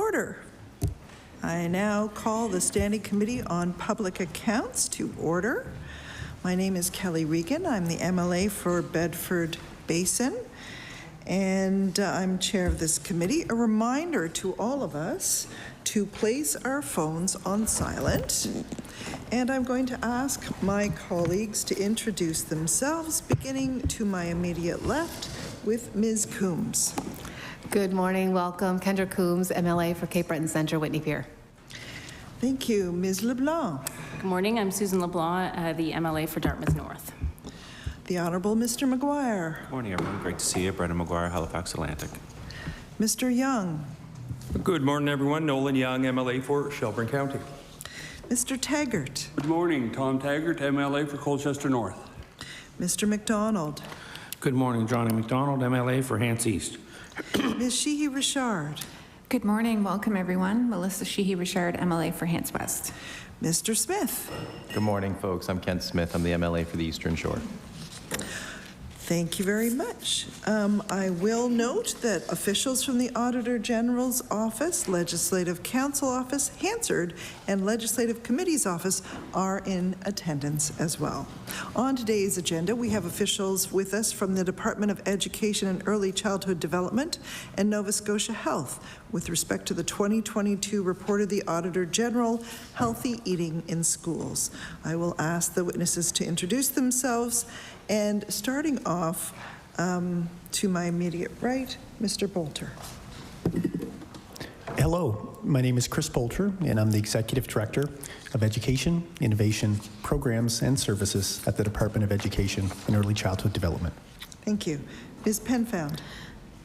order. I now call the Standing Committee on Public Accounts to order. My name is Kelly Regan. I'm the MLA for Bedford Basin, and I'm chair of this committee. A reminder to all of us to place our phones on silent. And I'm going to ask my colleagues to introduce themselves, beginning to my immediate left with Ms. Coombs. Good morning, welcome. Kendra Coombs, MLA for Cape Breton Centre, Whitney Pier. Thank you. Ms. LeBlanc. Good morning, I'm Susan LeBlanc, the MLA for Dartmouth North. The Honourable Mr. McGuire. Good morning, everyone. Great to see you. Brendan McGuire, Halifax Atlantic. Mr. Young. Good morning, everyone. Nolan Young, MLA for Shelburne County. Mr. Taggart. Good morning, Tom Taggart, MLA for Colchester North. Mr. McDonald. Good morning, Johnny McDonald, MLA for Hants East. Ms. Sheehy Richard. Good morning, welcome everyone. Melissa Sheehy Richard, MLA for Hants West. Mr. Smith. Good morning, folks. I'm Kent Smith. I'm the MLA for the Eastern Shore. Thank you very much. I will note that officials from the Auditor General's Office, Legislative Council Office, Hansard, and Legislative Committee's Office are in attendance as well. On today's agenda, we have officials with us from the Department of Education and Early Childhood Development and Nova Scotia Health with respect to the 2022 report of the Auditor General, Healthy Eating in Schools. I will ask the witnesses to introduce themselves, and starting off to my immediate right, Mr. Boulter. Hello, my name is Chris Boulter, and I'm the Executive Director of Education, Innovation, Programs and Services at the Department of Education and Early Childhood Development. Thank you. Ms. Penfound.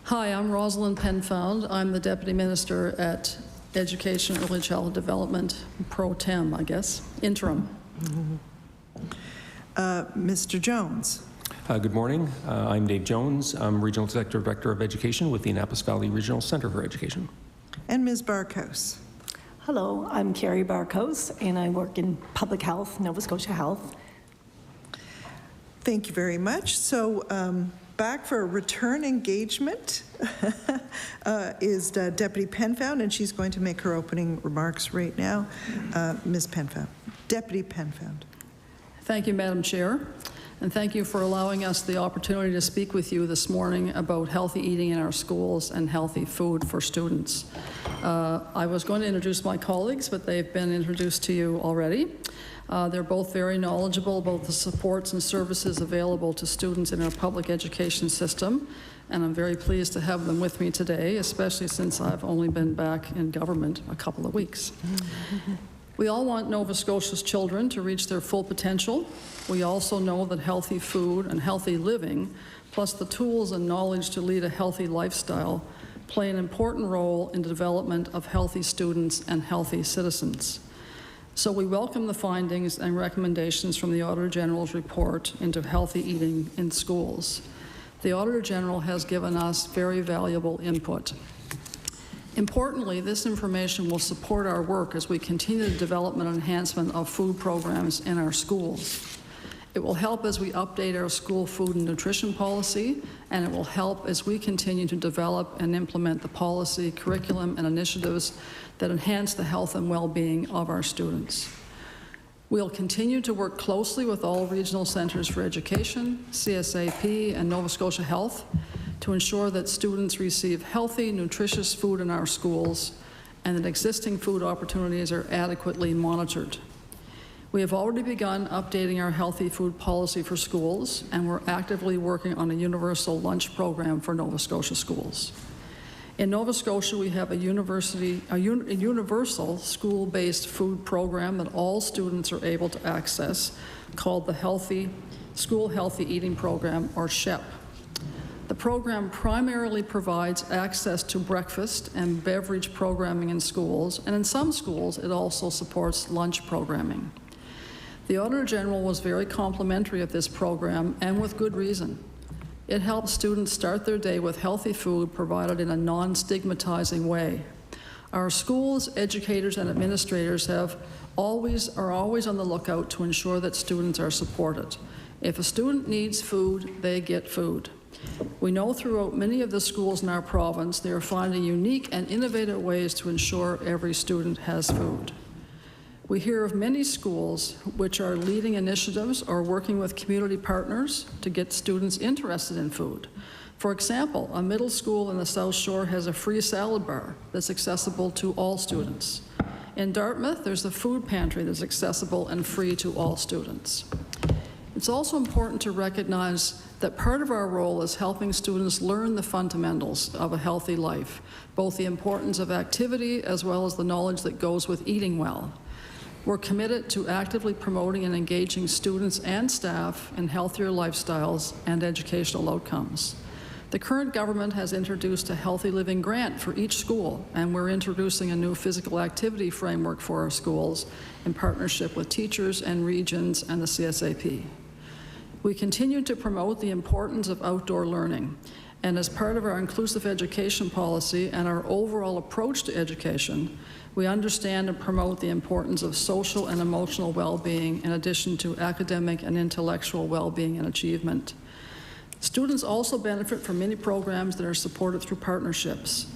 Hi, I'm Rosalind Penfound. I'm the Deputy Minister at Education, Early Childhood Development, Pro Tem, I guess, Interim. Mr. Jones. Good morning. I'm Dave Jones. I'm Regional Executive Director of Education with the Annapolis Valley Regional Center for Education. And Ms. Barkhouse. Hello, I'm Kari Barkhouse, and I work in Public Health, Nova Scotia Health. Thank you very much. So back for a return engagement is Deputy Penfound, and she's going to make her opening remarks right now. Ms. Penfound. Deputy Penfound. Thank you, Madam Chair, and thank you for allowing us the opportunity to speak with you this morning about healthy eating in our schools and healthy food for students. I was going to introduce my colleagues, but they've been introduced to you already. They're both very knowledgeable about the supports and services available to students in our public education system, and I'm very pleased to have them with me today, especially since I've only been back in government a couple of weeks. We all want Nova Scotia's children to reach their full potential. We also know that healthy food and healthy living, plus the tools and knowledge to lead a healthy lifestyle, play an important role in the development of healthy students and healthy citizens. So we welcome the findings and recommendations from the Auditor General's report into healthy eating in schools. The Auditor General has given us very valuable input. Importantly, this information will support our work as we continue the development and enhancement of food programs in our schools. It will help as we update our school food and nutrition policy, and it will help as we continue to develop and implement the policy, curriculum, and initiatives that enhance the health and well-being of our students. We'll continue to work closely with all regional centers for education, CSAP, and Nova Scotia Health to ensure that students receive healthy, nutritious food in our schools and that existing food opportunities are adequately monitored. We have already begun updating our healthy food policy for schools, and we're actively working on a universal lunch program for Nova Scotia schools. In Nova Scotia, we have a universal school-based food program that all students are able to access called the School Healthy Eating Program, or SHEP. The program primarily provides access to breakfast and beverage programming in schools, and in some schools it also supports lunch programming. The Auditor General was very complimentary of this program, and with good reason. It helps students start their day with healthy food provided in a non-stigmatizing way. Our schools, educators, and administrators are always on the lookout to ensure that students are supported. If a student needs food, they get food. We know throughout many of the schools in our province, they are finding unique and innovative ways to ensure every student has food. We hear of many schools which are leading initiatives or working with community partners to get students interested in food. For example, a middle school in the South Shore has a free salad bar that's accessible to all students. In Dartmouth, there's a food pantry that's accessible and free to all students. It's also important to recognize that part of our role is helping students learn the fundamentals of a healthy life, both the importance of activity as well as the knowledge that goes with eating well. We're committed to actively promoting and engaging students and staff in healthier lifestyles and educational outcomes. The current government has introduced a Healthy Living Grant for each school, and we're introducing a new physical activity framework for our schools in partnership with teachers and regions and the CSAP. We continue to promote the importance of outdoor learning, and as part of our inclusive education policy and our overall approach to education, we understand and promote the importance of social and emotional well-being in addition to academic and intellectual well-being and achievement. Students also benefit from many programs that are supported through partnerships.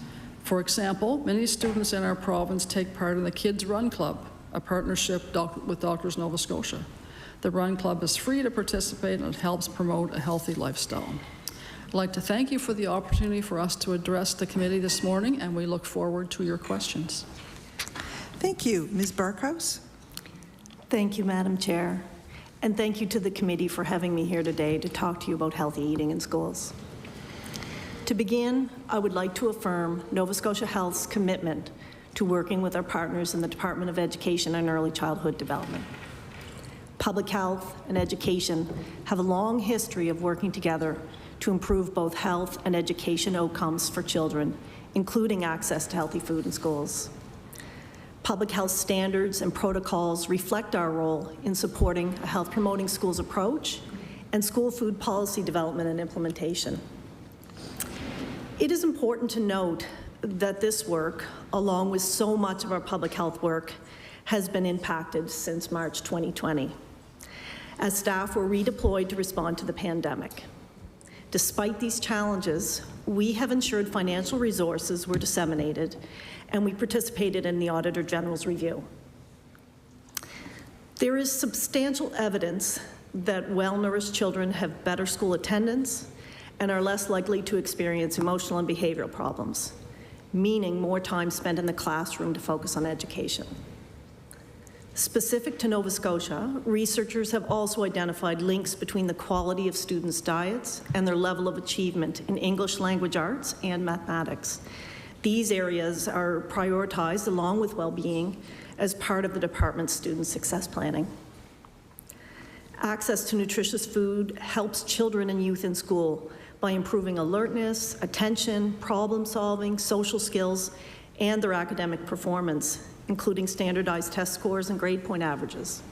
For example, many students in our province take part in the Kids Run Club, a partnership with Doctors Nova Scotia. The Run Club is free to participate and it helps promote a healthy lifestyle. I'd like to thank you for the opportunity for us to address the committee this morning, and we look forward to your questions. Thank you. Ms. Barkhouse? Thank you, Madam Chair. And thank you to the committee for having me here today to talk to you about healthy eating in schools. To begin, I would like to affirm Nova Scotia Health's commitment to working with our partners in the Department of Education and Early Childhood Development. Public health and education have a long history of working together to improve both health and education outcomes for children, including access to healthy food in schools. Public health standards and protocols reflect our role in supporting a health-promoting schools approach and school food policy development and implementation. It is important to note that this work, along with so much of our public health work, has been impacted since March 2020, as staff were redeployed to respond to the pandemic. Despite these challenges, we have ensured financial resources were disseminated, and we participated in the Auditor General's review. There is substantial evidence that well-nourished children have better school attendance and are less likely to experience emotional and behavioral problems, meaning more time spent in the classroom to focus on education. Specific to Nova Scotia, researchers have also identified links between the quality of students' diets and their level of achievement in English language arts and mathematics. These areas are prioritized along with well-being as part of the department's student success planning. Access to nutritious food helps children and youth in school by improving alertness, attention, problem-solving, social skills, and their academic performance, including standardized test scores and grade point averages.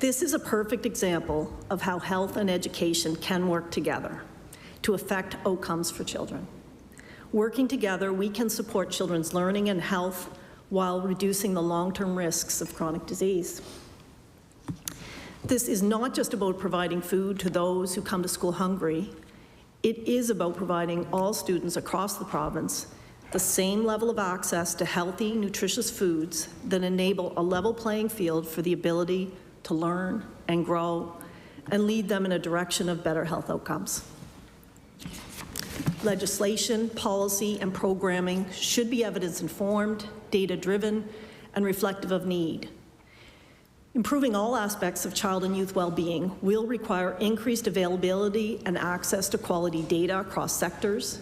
This is a perfect example of how health and education can work together to affect outcomes for children. Working together, we can support children's learning and health while reducing the long-term risks of chronic disease. This is not just about providing food to those who come to school hungry. It is about providing all students across the province the same level of access to healthy, nutritious foods that enable a level playing field for the ability to learn and grow and lead them in a direction of better health outcomes. Legislation, policy, and programming should be evidence-informed, data-driven, and reflective of need. Improving all aspects of child and youth well-being will require increased availability and access to quality data across sectors.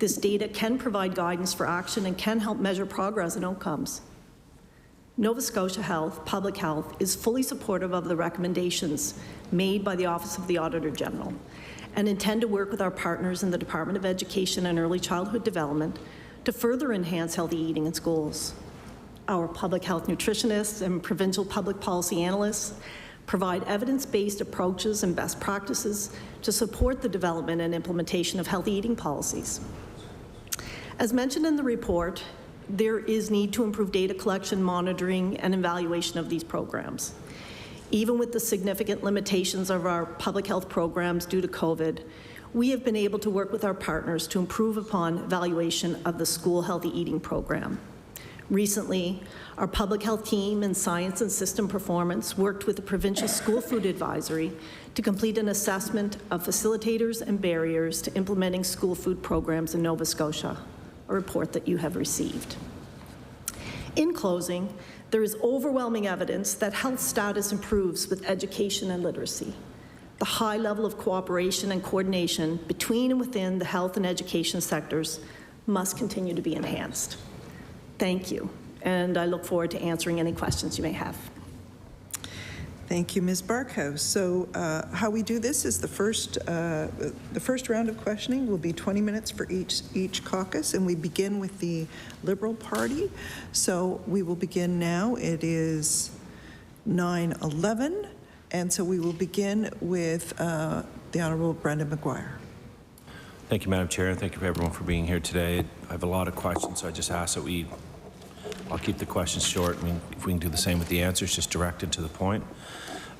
This data can provide guidance for action and can help measure progress and outcomes. Nova Scotia Health, Public Health, is fully supportive of the recommendations made by the Office of the Auditor General and intend to work with our partners in the Department of Education and Early Childhood Development to further enhance healthy eating in schools. Our public health nutritionists and provincial public policy analysts provide evidence-based approaches and best practices to support the development and implementation of healthy eating policies. As mentioned in the report, there is need to improve data collection, monitoring, and evaluation of these programs. Even with the significant limitations of our public health programs due to COVID, we have been able to work with our partners to improve upon evaluation of the school healthy eating program. Recently, our public health team in science and system performance worked with the Provincial School Food Advisory to complete an assessment of facilitators and barriers to implementing school food programs in Nova Scotia, a report that you have received. In closing, there is overwhelming evidence that health status improves with education and literacy. The high level of cooperation and coordination between and within the health and education sectors must continue to be enhanced. Thank you, and I look forward to answering any questions you may have. Thank you, Ms. Barkhouse. So how we do this is the first round of questioning will be 20 minutes for each caucus, and we begin with the Liberal Party. So we will begin now. It is 9:11, and so we will begin with the Honourable Brendan McGuire. Thank you, Madam Chair, and thank you for everyone for being here today. I have a lot of questions, so I just ask that I'll keep the questions short. I mean, if we can do the same with the answers, just directed to the point.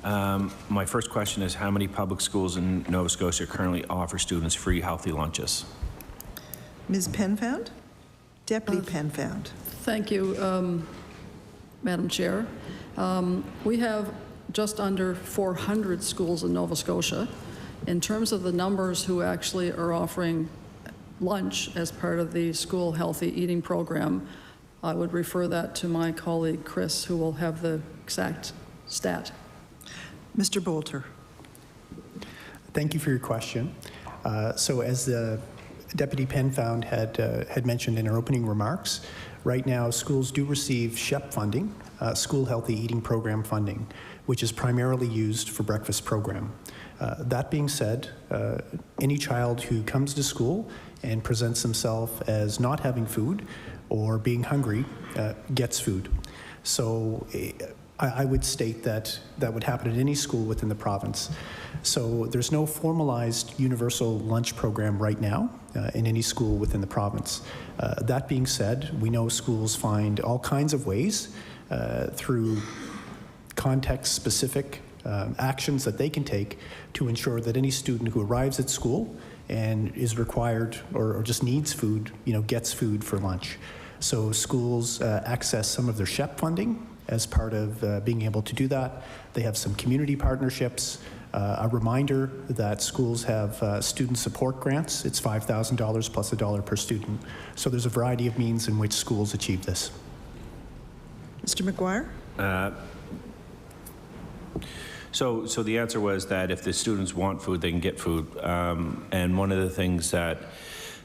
My first question is, how many public schools in Nova Scotia currently offer students free healthy lunches? Ms. Penfound? Deputy Penfound. Thank you, Madam Chair. We have just under 400 schools in Nova Scotia. In terms of the numbers who actually are offering lunch as part of the school healthy eating program, I would refer that to my colleague Chris, who will have the exact stat. Mr. Boulter. Thank you for your question. So as the Deputy Penfound had mentioned in her opening remarks, right now schools do receive SHEP funding, School Healthy Eating Program funding, which is primarily used for breakfast program. That being said, any child who comes to school and presents themselves as not having food or being hungry gets food. So I would state that that would happen at any school within the province. So there's no formalized universal lunch program right now in any school within the province. That being said, we know schools find all kinds of ways through context-specific actions that they can take to ensure that any student who arrives at school and is required or just needs food, gets food for lunch. So schools access some of their SHEP funding as part of being able to do that. They have some community partnerships. A reminder that schools have student support grants. It's $5,000 plus $1 per student. So there's a variety of means in which schools achieve this. Mr. McGuire? So the answer was that if the students want food, they can get food. And one of the things that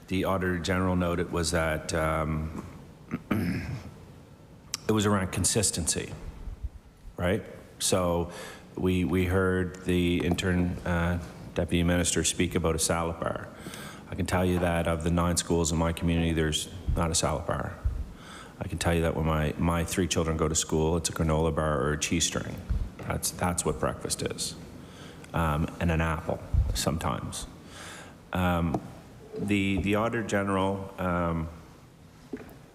the Auditor General noted was that it was around consistency, right? So we heard the Interim Deputy Minister speak about a salad bar. I can tell you that of the 9 schools in my community, there's not a salad bar. I can tell you that when my 3 children go to school, it's a granola bar or a cheese string. That's what breakfast is, and an apple sometimes. The Auditor General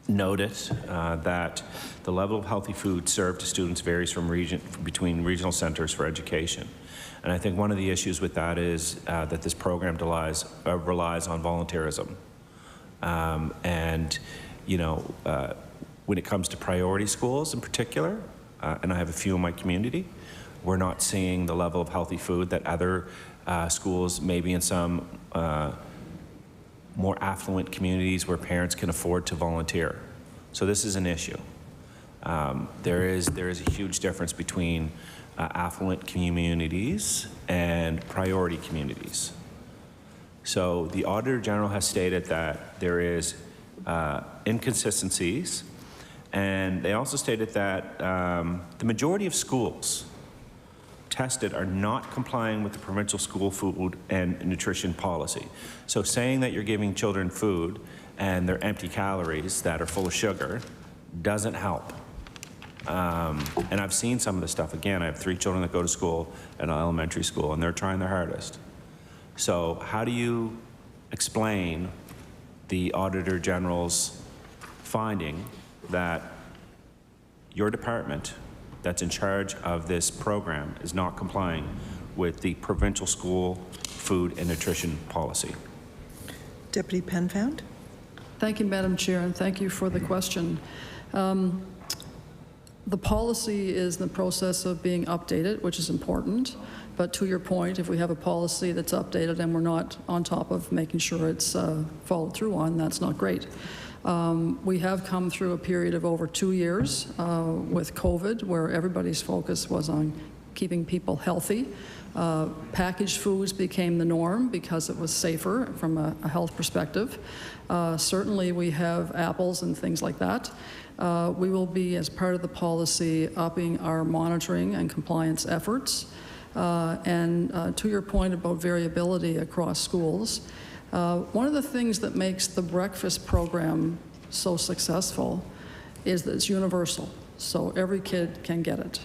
noted that the level of healthy food served to students varies between regional centers for education. And I think one of the issues with that is that this program relies on volunteerism. When it comes to priority schools in particular, and I have a few in my community, we're not seeing the level of healthy food that other schools, maybe in some more affluent communities where parents can afford to volunteer. So this is an issue. There is a huge difference between affluent communities and priority communities. So the Auditor General has stated that there is inconsistencies, and they also stated that the majority of schools tested are not complying with the provincial school food and nutrition policy. So saying that you're giving children food and they're empty calories that are full of sugar doesn't help. And I've seen some of the stuff. Again, I have 3 children that go to school at an elementary school, and they're trying their hardest. So how do you explain the Auditor General's finding that your department that's in charge of this program is not complying with the provincial school food and nutrition policy? Deputy Penfound. Thank you, Madam Chair, and thank you for the question. The policy is in the process of being updated, which is important. But to your point, if we have a policy that's updated and we're not on top of making sure it's followed through on, that's not great. We have come through a period of over 2 years with COVID, where everybody's focus was on keeping people healthy. Packaged foods became the norm because it was safer from a health perspective. Certainly we have apples and things like that. We will be, as part of the policy, upping our monitoring and compliance efforts. And to your point about variability across schools, one of the things that makes the breakfast program so successful is that it's universal, so every kid can get it.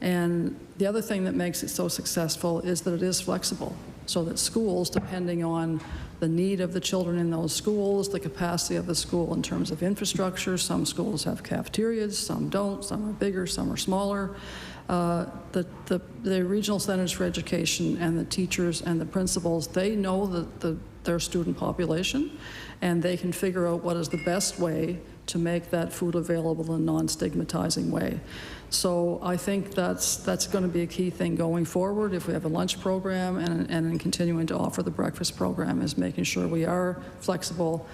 And the other thing that makes it so successful is that it is flexible, so that schools, depending on the need of the children in those schools, the capacity of the school in terms of infrastructure, some schools have cafeterias, some don't, some are bigger, some are smaller. The regional centers for education and the teachers and the principals, they know their student population, and they can figure out what is the best way to make that food available in a non-stigmatizing way. So I think that's going to be a key thing going forward if we have a lunch program and in continuing to offer the breakfast program, is making sure we are flexible,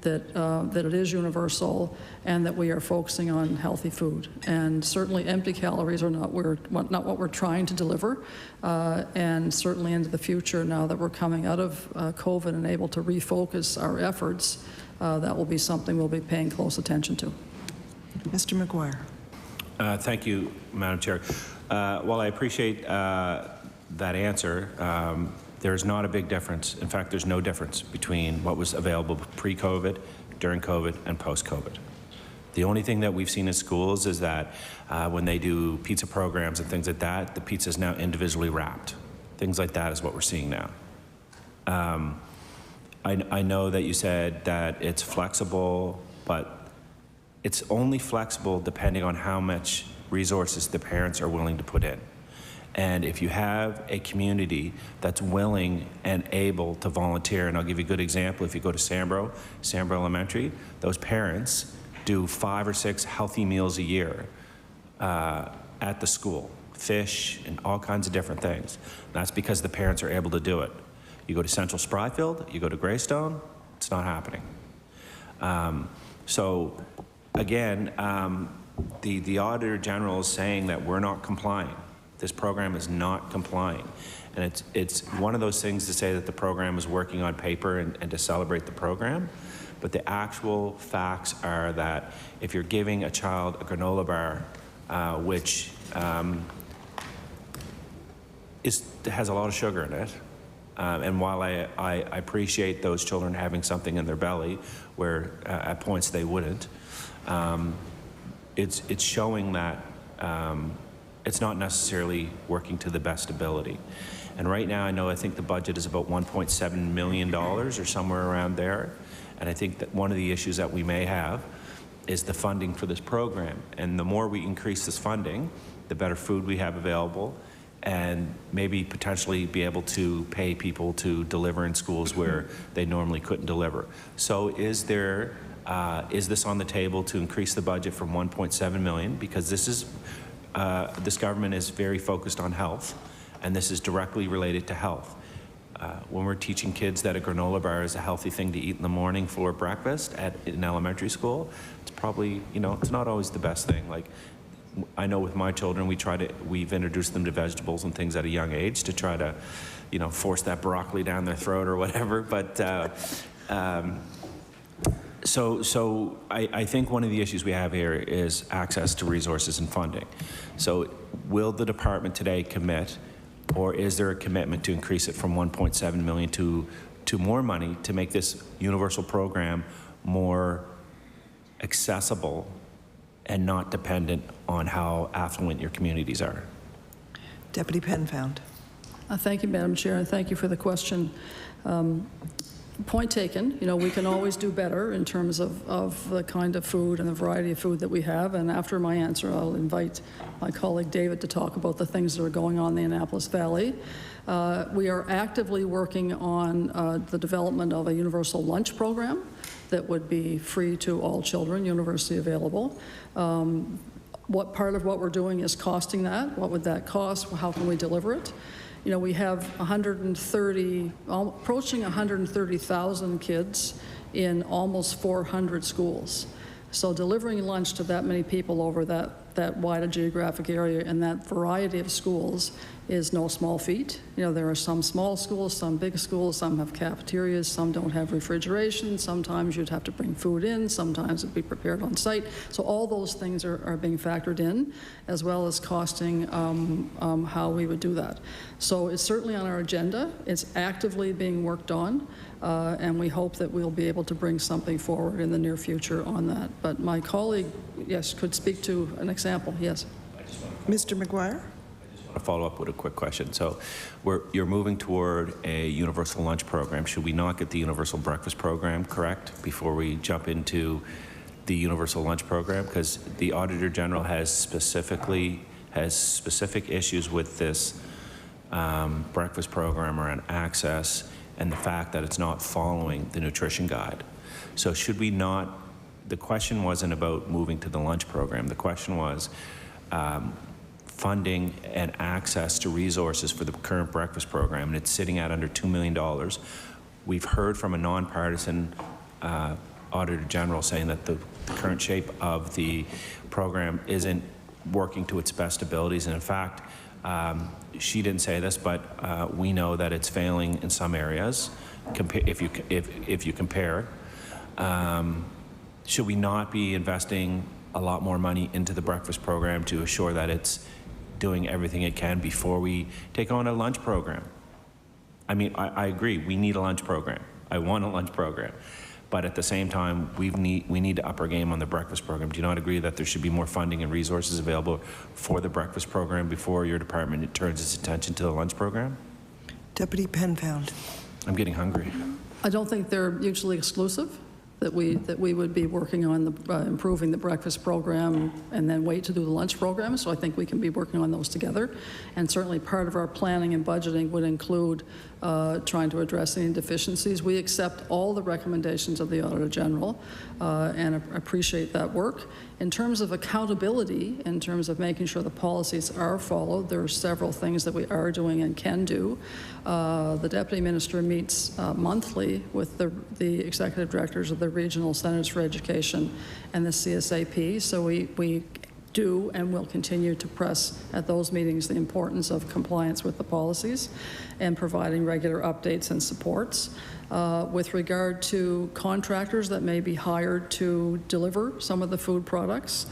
that it is universal, and that we are focusing on healthy food. And certainly empty calories are not what we're trying to deliver. And certainly into the future, now that we're coming out of COVID and able to refocus our efforts, that will be something we'll be paying close attention to. Mr. McGuire. Thank you, Madam Chair. While I appreciate that answer, there's not a big difference. In fact, there's no difference between what was available pre-COVID, during COVID, and post-COVID. The only thing that we've seen in schools is that when they do pizza programs and things like that, the pizza is now individually wrapped. Things like that is what we're seeing now. I know that you said that it's flexible, but it's only flexible depending on how much resources the parents are willing to put in. And if you have a community that's willing and able to volunteer, and I'll give you a good example, if you go to Sambro Elementary, those parents do 5 or 6 healthy meals a year at the school, fish and all kinds of different things. And that's because the parents are able to do it. You go to Central Spryfield, you go to Greystone, it's not happening. So again, the Auditor General is saying that we're not complying. This program is not complying. And it's one of those things to say that the program is working on paper and to celebrate the program, but the actual facts are that if you're giving a child a granola bar, which has a lot of sugar in it, and while I appreciate those children having something in their belly where at points they wouldn't, it's showing that it's not necessarily working to the best ability. And right now, I think the budget is about $1.7 million or somewhere around there. And I think that one of the issues that we may have is the funding for this program. And the more we increase this funding, the better food we have available, and maybe potentially be able to pay people to deliver in schools where they normally couldn't deliver. So is this on the table to increase the budget from $1.7 million? Because this government is very focused on health, and this is directly related to health. When we're teaching kids that a granola bar is a healthy thing to eat in the morning for breakfast in elementary school, it's probably, it's not always the best thing. Like, I know with my children, we've introduced them to vegetables and things at a young age to try to, force that broccoli down their throat or whatever. But So I think one of the issues we have here is access to resources and funding. So will the department today commit, or is there a commitment to increase it from $1.7 million to more money to make this universal program more accessible and not dependent on how affluent your communities are? Deputy Penfound. Thank you, Madam Chair, and thank you for the question. Point taken. You know, we can always do better in terms of the kind of food and the variety of food that we have. And after my answer, I'll invite my colleague David to talk about the things that are going on in the Annapolis Valley. We are actively working on the development of a universal lunch program that would be free to all children, university available. What part of what we're doing is costing that? What would that cost? How can we deliver it? You know, we have approaching 130,000 kids in almost 400 schools. So delivering lunch to that many people over that wide a geographic area and that variety of schools is no small feat. You know, there are some small schools, some big schools, some have cafeterias, some don't have refrigeration, sometimes you'd have to bring food in, sometimes it'd be prepared on site. So all those things are being factored in, as well as costing how we would do that. So it's certainly on our agenda. It's actively being worked on, and we hope that we'll be able to bring something forward in the near future on that. But my colleague, yes, could speak to an example, yes. Mr. McGuire? To follow up with a quick question. So you're moving toward a universal lunch program. Should we not get the universal breakfast program correct before we jump into the universal lunch program? Because the Auditor General has specific issues with this breakfast program around access and the fact that it's not following the nutrition guide. So should we not, the question wasn't about moving to the lunch program. The question was funding and access to resources for the current breakfast program, and it's sitting at under $2 million. We've heard from a nonpartisan Auditor General saying that the current shape of the program isn't working to its best abilities, and in fact, she didn't say this, but we know that it's failing in some areas. If you compare, should we not be investing a lot more money into the breakfast program to assure that it's doing everything it can before we take on a lunch program? I mean, I agree, we need a lunch program. I want a lunch program. But at the same time, we need to up our game on the breakfast program. Do you not agree that there should be more funding and resources available for the breakfast program before your department turns its attention to the lunch program? Deputy Penfound. I'm getting hungry. I don't think they're mutually exclusive, that we would be working on improving the breakfast program and then wait to do the lunch program. So I think we can be working on those together. And certainly part of our planning and budgeting would include trying to address any deficiencies. We accept all the recommendations of the Auditor General and appreciate that work. In terms of accountability, in terms of making sure the policies are followed, there are several things that we are doing and can do. The Deputy Minister meets monthly with the Executive Directors of the Regional Centers for Education and the CSAP, so we do and will continue to press at those meetings the importance of compliance with the policies and providing regular updates and supports. With regard to contractors that may be hired to deliver some of the food products,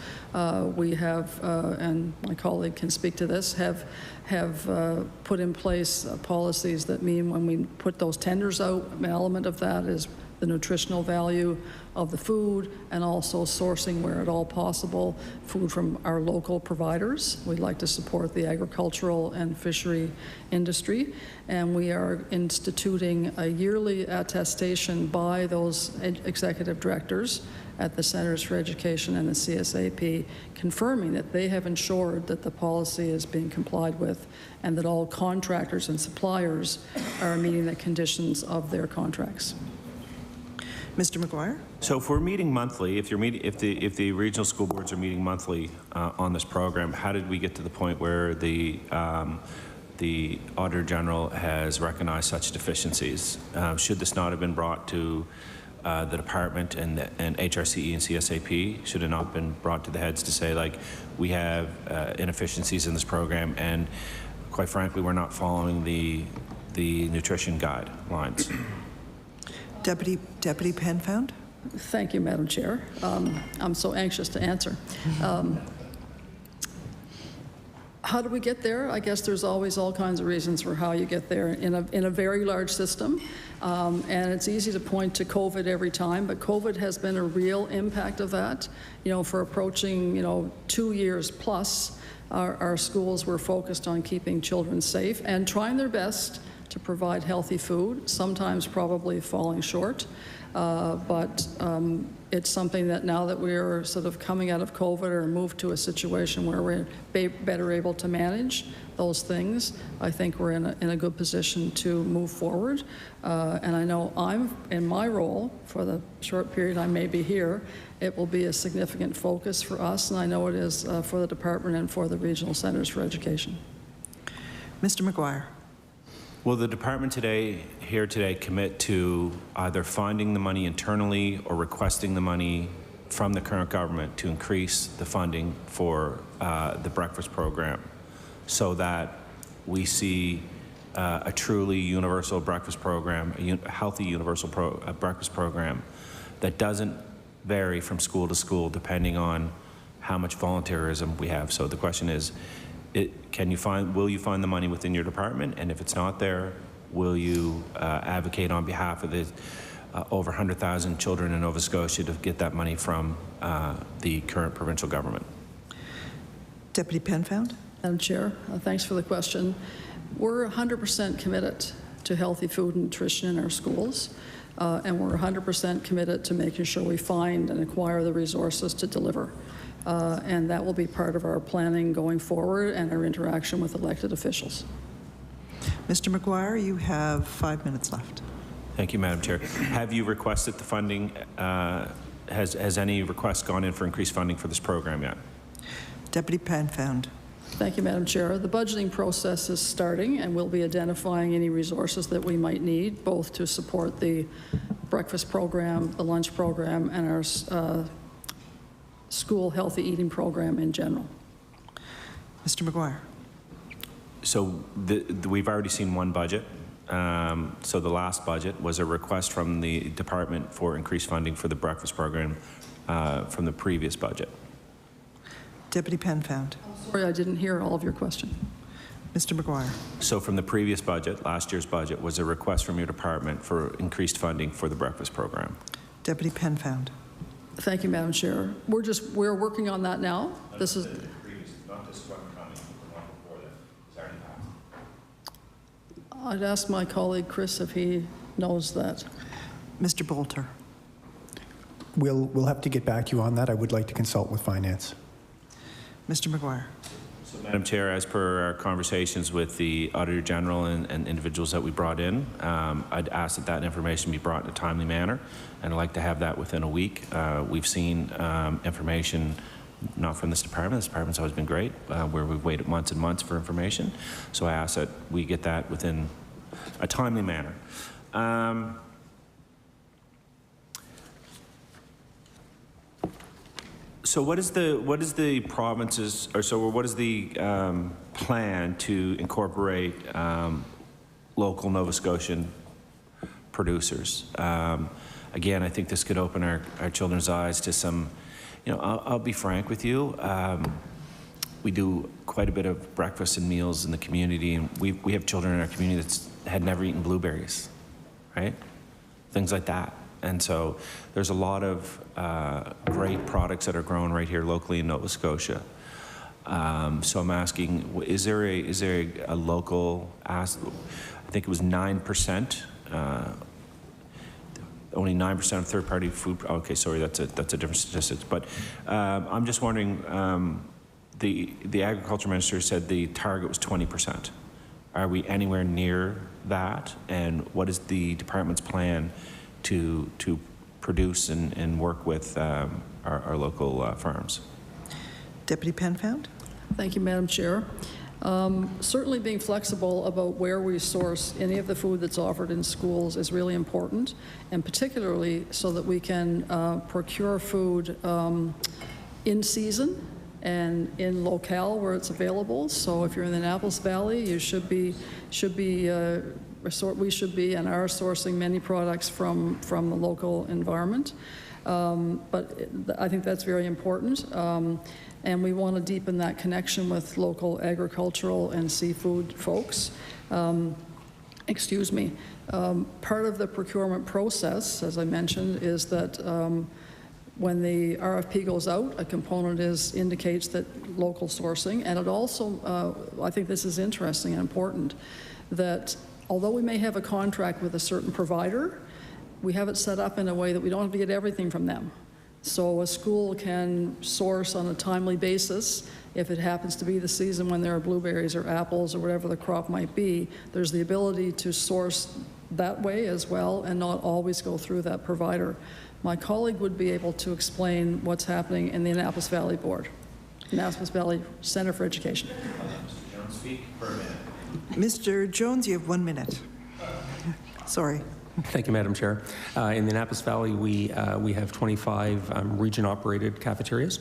we have, and my colleague can speak to this, have put in place policies that mean when we put those tenders out, an element of that is the nutritional value of the food and also sourcing, where at all possible, food from our local providers. We'd like to support the agricultural and fishery industry, and we are instituting a yearly attestation by those executive directors at the Centers for Education and the CSAP, confirming that they have ensured that the policy is being complied with and that all contractors and suppliers are meeting the conditions of their contracts. Mr. McGuire? So if we're meeting monthly, if the regional school boards are meeting monthly on this program, how did we get to the point where the Auditor General has recognized such deficiencies? Should this not have been brought to the department and HRCE and CSAP? Should it not have been brought to the heads to say, like, we have inefficiencies in this program, and quite frankly, we're not following the nutrition guidelines? Deputy Penfound? Thank you, Madam Chair. I'm so anxious to answer. How do we get there? I guess there's always all kinds of reasons for how you get there in a very large system. And it's easy to point to COVID every time, but COVID has been a real impact of that. You know, for approaching, 2 years plus, our schools were focused on keeping children safe and trying their best to provide healthy food, sometimes probably falling short. But it's something that now that we're sort of coming out of COVID or moved to a situation where we're better able to manage those things, I think we're in a good position to move forward. And I know I'm, in my role, for the short period I may be here, it will be a significant focus for us, and I know it is for the department and for the regional centers for education. Mr. McGuire. Will the department here today commit to either finding the money internally or requesting the money from the current government to increase the funding for the breakfast program so that we see a truly universal breakfast program, a healthy universal breakfast program that doesn't vary from school to school depending on how much volunteerism we have? So the question is, will you find the money within your department? And if it's not there, will you advocate on behalf of the over 100,000 children in Nova Scotia to get that money from the current provincial government? Deputy Penfound. Madam Chair, thanks for the question. We're 100% committed to healthy food and nutrition in our schools, and we're 100% committed to making sure we find and acquire the resources to deliver. And that will be part of our planning going forward and our interaction with elected officials. Mr. McGuire, you have 5 minutes left. Thank you, Madam Chair. Have you requested the funding? Has any request gone in for increased funding for this program yet? Deputy Penfound. Thank you, Madam Chair. The budgeting process is starting, and we'll be identifying any resources that we might need, both to support the breakfast program, the lunch program, and our school healthy eating program in general. Mr. McGuire. So we've already seen one budget. So the last budget was a request from the department for increased funding for the breakfast program from the previous budget. Deputy Penfound. Sorry, I didn't hear all of your question. Mr. McGuire. So from the previous budget, last year's budget, was a request from your department for increased funding for the breakfast program. Deputy Penfound. Thank you, Madam Chair. We're working on that now. This is not this one coming, the one before that. It's already passed. I'd ask my colleague Chris if he knows that. Mr. Boulter. We'll have to get back to you on that. I would like to consult with finance. Mr. McGuire. So, Madam Chair, as per our conversations with the Auditor General and individuals that we brought in, I'd ask that information be brought in a timely manner, and I'd like to have that within a week. We've seen information not from this department. This department's always been great, where we've waited months and months for information. So I ask that we get that within a timely manner. So what is the province's, or so what is the plan to incorporate local Nova Scotian producers? Again, I think this could open our children's eyes to some, I'll be frank with you, we do quite a bit of breakfast and meals in the community, and we have children in our community that had never eaten blueberries, right? Things like that. And so there's a lot of great products that are grown right here locally in Nova Scotia. So I'm asking, is there a local, I think it was 9%, only 9% of third-party food, okay, sorry, that's a different statistic. But I'm just wondering, the agriculture minister said the target was 20%. Are we anywhere near that? And what is the department's plan to produce and work with our local farms? Deputy Penfound. Thank you, Madam Chair. Certainly being flexible about where we source any of the food that's offered in schools is really important, and particularly so that we can procure food in season and in locale where it's available. So if you're in the Annapolis Valley, you we should be and are sourcing many products from the local environment. But I think that's very important. And we want to deepen that connection with local agricultural and seafood folks. Excuse me. Part of the procurement process, as I mentioned, is that when the RFP goes out, a component indicates that local sourcing, and it also, I think this is interesting and important, that although we may have a contract with a certain provider, we have it set up in a way that we don't have to get everything from them. So a school can source on a timely basis. If it happens to be the season when there are blueberries or apples or whatever the crop might be, there's the ability to source that way as well and not always go through that provider. My colleague would be able to explain what's happening in the Annapolis Valley Board, Annapolis Valley Center for Education. Mr. Jones, speak for a minute. Mr. Jones, you have 1 minute. Sorry. Thank you, Madam Chair. In the Annapolis Valley, we have 25 region-operated cafeterias.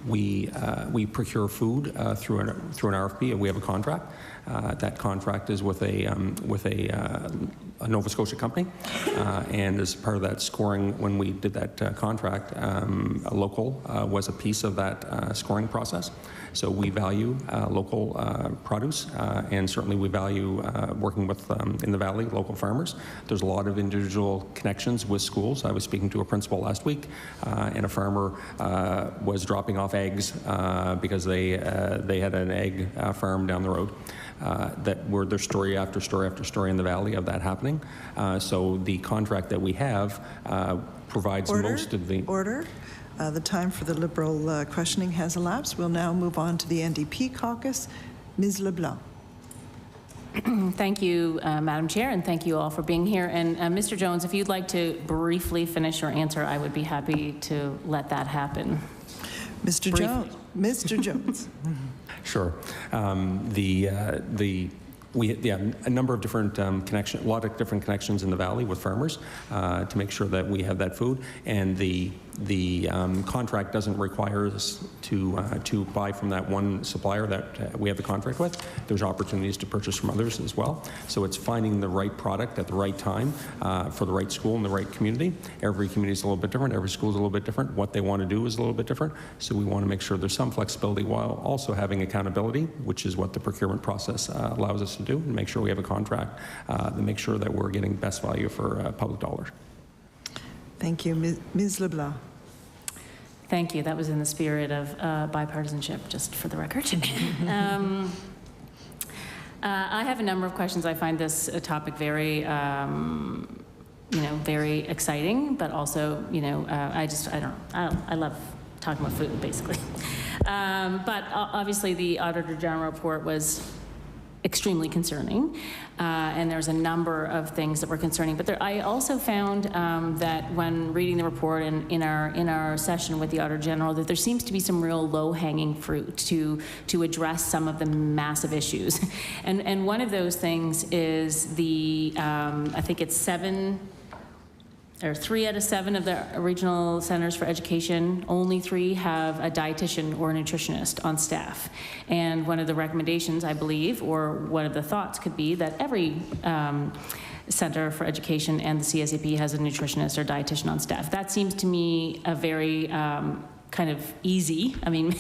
We procure food through an RFP, and we have a contract. That contract is with a Nova Scotia company, and as part of that scoring, when we did that contract, a local was a piece of that scoring process. So we value local produce, and certainly we value working with, in the valley, local farmers. There's a lot of individual connections with schools. I was speaking to a principal last week, and a farmer was dropping off eggs because they had an egg farm down the road. That were their story after story after story in the valley of that happening. So the contract that we have provides most of the... Order. The time for the Liberal questioning has elapsed. We'll now move on to the NDP Caucus. Ms. LeBlanc. Thank you, Madam Chair, and thank you all for being here. And Mr. Jones, if you'd like to briefly finish your answer, I would be happy to let that happen. Mr. Jones. Mr. Jones. Sure. We a number of different a lot of different connections in the valley with farmers to make sure that we have that food, and the contract doesn't require us to buy from that one supplier that we have the contract with. There's opportunities to purchase from others as well. So it's finding the right product at the right time for the right school and the right community. Every community is a little bit different. Every school is a little bit different. What they want to do is a little bit different. So we want to make sure there's some flexibility while also having accountability, which is what the procurement process allows us to do, and make sure we have a contract to make sure that we're getting best value for public dollars. Thank you. Ms. LeBlanc. Thank you. That was in the spirit of bipartisanship, just for the record. I have a number of questions. I find this topic very, very exciting, but also, I love talking about food, basically. But obviously, the Auditor General report was extremely concerning, and there's a number of things that were concerning. But I also found that when reading the report and in our session with the Auditor General, that there seems to be some real low-hanging fruit to address some of the massive issues. And one of those things is the I think it's 3 out of 7 of the regional centers for education, only 3 have a dietitian or a nutritionist on staff. And one of the recommendations, I believe, or one of the thoughts could be that every center for education and the CSAP has a nutritionist or dietitian on staff. That seems to me a very kind of easy. I mean,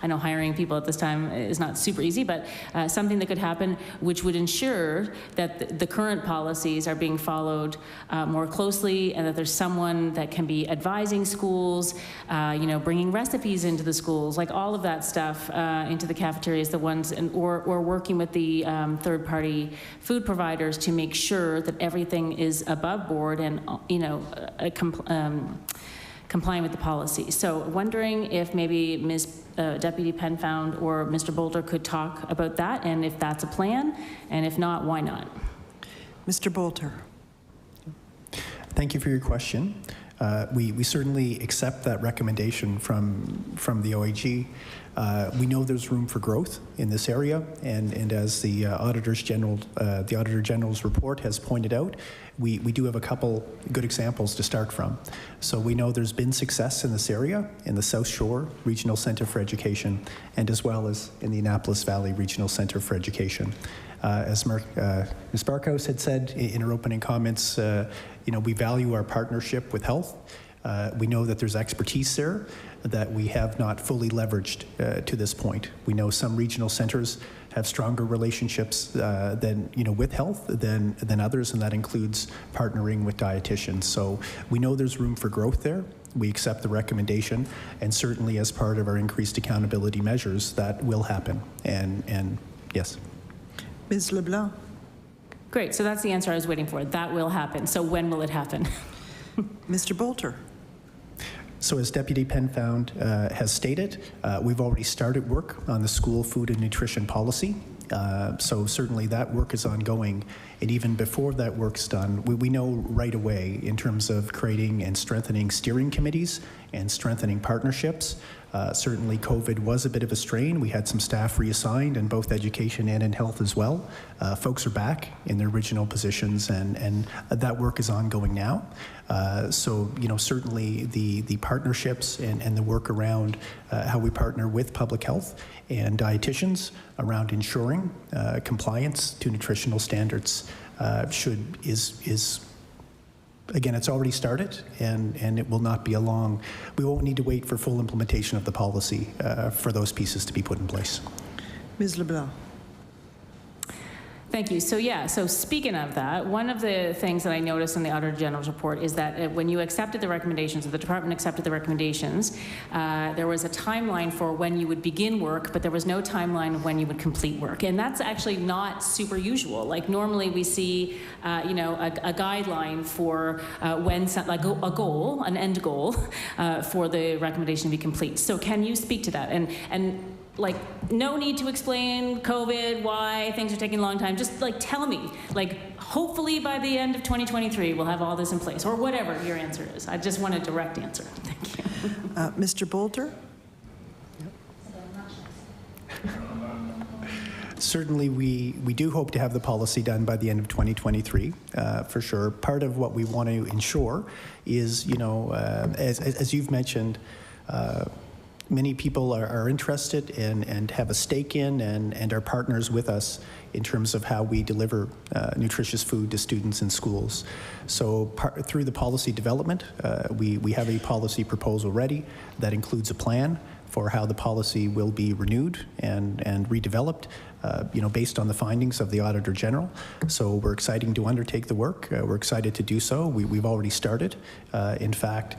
I know hiring people at this time is not super easy, but something that could happen which would ensure that the current policies are being followed more closely, and that there's someone that can be advising schools, bringing recipes into the schools, like all of that stuff into the cafeterias, the ones, or working with the third-party food providers to make sure that everything is above board and, complying with the policy. So wondering if maybe Ms. Deputy Penfound or Mr. Boulter could talk about that, and if that's a plan, and if not, why not? Mr. Boulter. Thank you for your question. We certainly accept that recommendation from the OAG. We know there's room for growth in this area, and as the Auditor General's report has pointed out, we do have a couple good examples to start from. So we know there's been success in this area, in the South Shore Regional Center for Education, and as well as in the Annapolis Valley Regional Center for Education. As Ms. Barkhouse had said in her opening comments, we value our partnership with health. We know that there's expertise there that we have not fully leveraged to this point. We know some regional centers have stronger relationships with health than others, and that includes partnering with dietitians. So we know there's room for growth there. We accept the recommendation, and certainly as part of our increased accountability measures, that will happen. And yes. Ms. LeBlanc. Great, so that's the answer I was waiting for. That will happen. So when will it happen? Mr. Boulter. So as Deputy Penfound has stated, we've already started work on the school food and nutrition policy. So certainly that work is ongoing. And even before that work's done, we know right away in terms of creating and strengthening steering committees and strengthening partnerships. Certainly COVID was a bit of a strain. We had some staff reassigned in both education and in health as well. Folks are back in their original positions, and that work is ongoing now. So, certainly the partnerships and the work around how we partner with public health and dietitians around ensuring compliance to nutritional standards is again, it's already started, and it will not be we won't need to wait for full implementation of the policy for those pieces to be put in place. Ms. LeBlanc. Thank you. So speaking of that, one of the things that I noticed in the Auditor General's report is that when you accepted the recommendations, or the department accepted the recommendations, there was a timeline for when you would begin work, but there was no timeline of when you would complete work. And that's actually not super usual. Like normally we see, a guideline for when, like a goal, an end goal for the recommendation to be complete. So can you speak to that? And like, no need to explain COVID, why things are taking a long time. Just like tell me, like hopefully by the end of 2023 we'll have all this in place, or whatever your answer is. I just want a direct answer. Thank you. Mr. Boulter? Certainly, we do hope to have the policy done by the end of 2023, for sure. Part of what we want to ensure is, as you've mentioned, many people are interested and have a stake in and are partners with us in terms of how we deliver nutritious food to students in schools. So through the policy development, we have a policy proposal ready that includes a plan for how the policy will be renewed and redeveloped, based on the findings of the Auditor General. So we're excited to undertake the work. We're excited to do so. We've already started. In fact,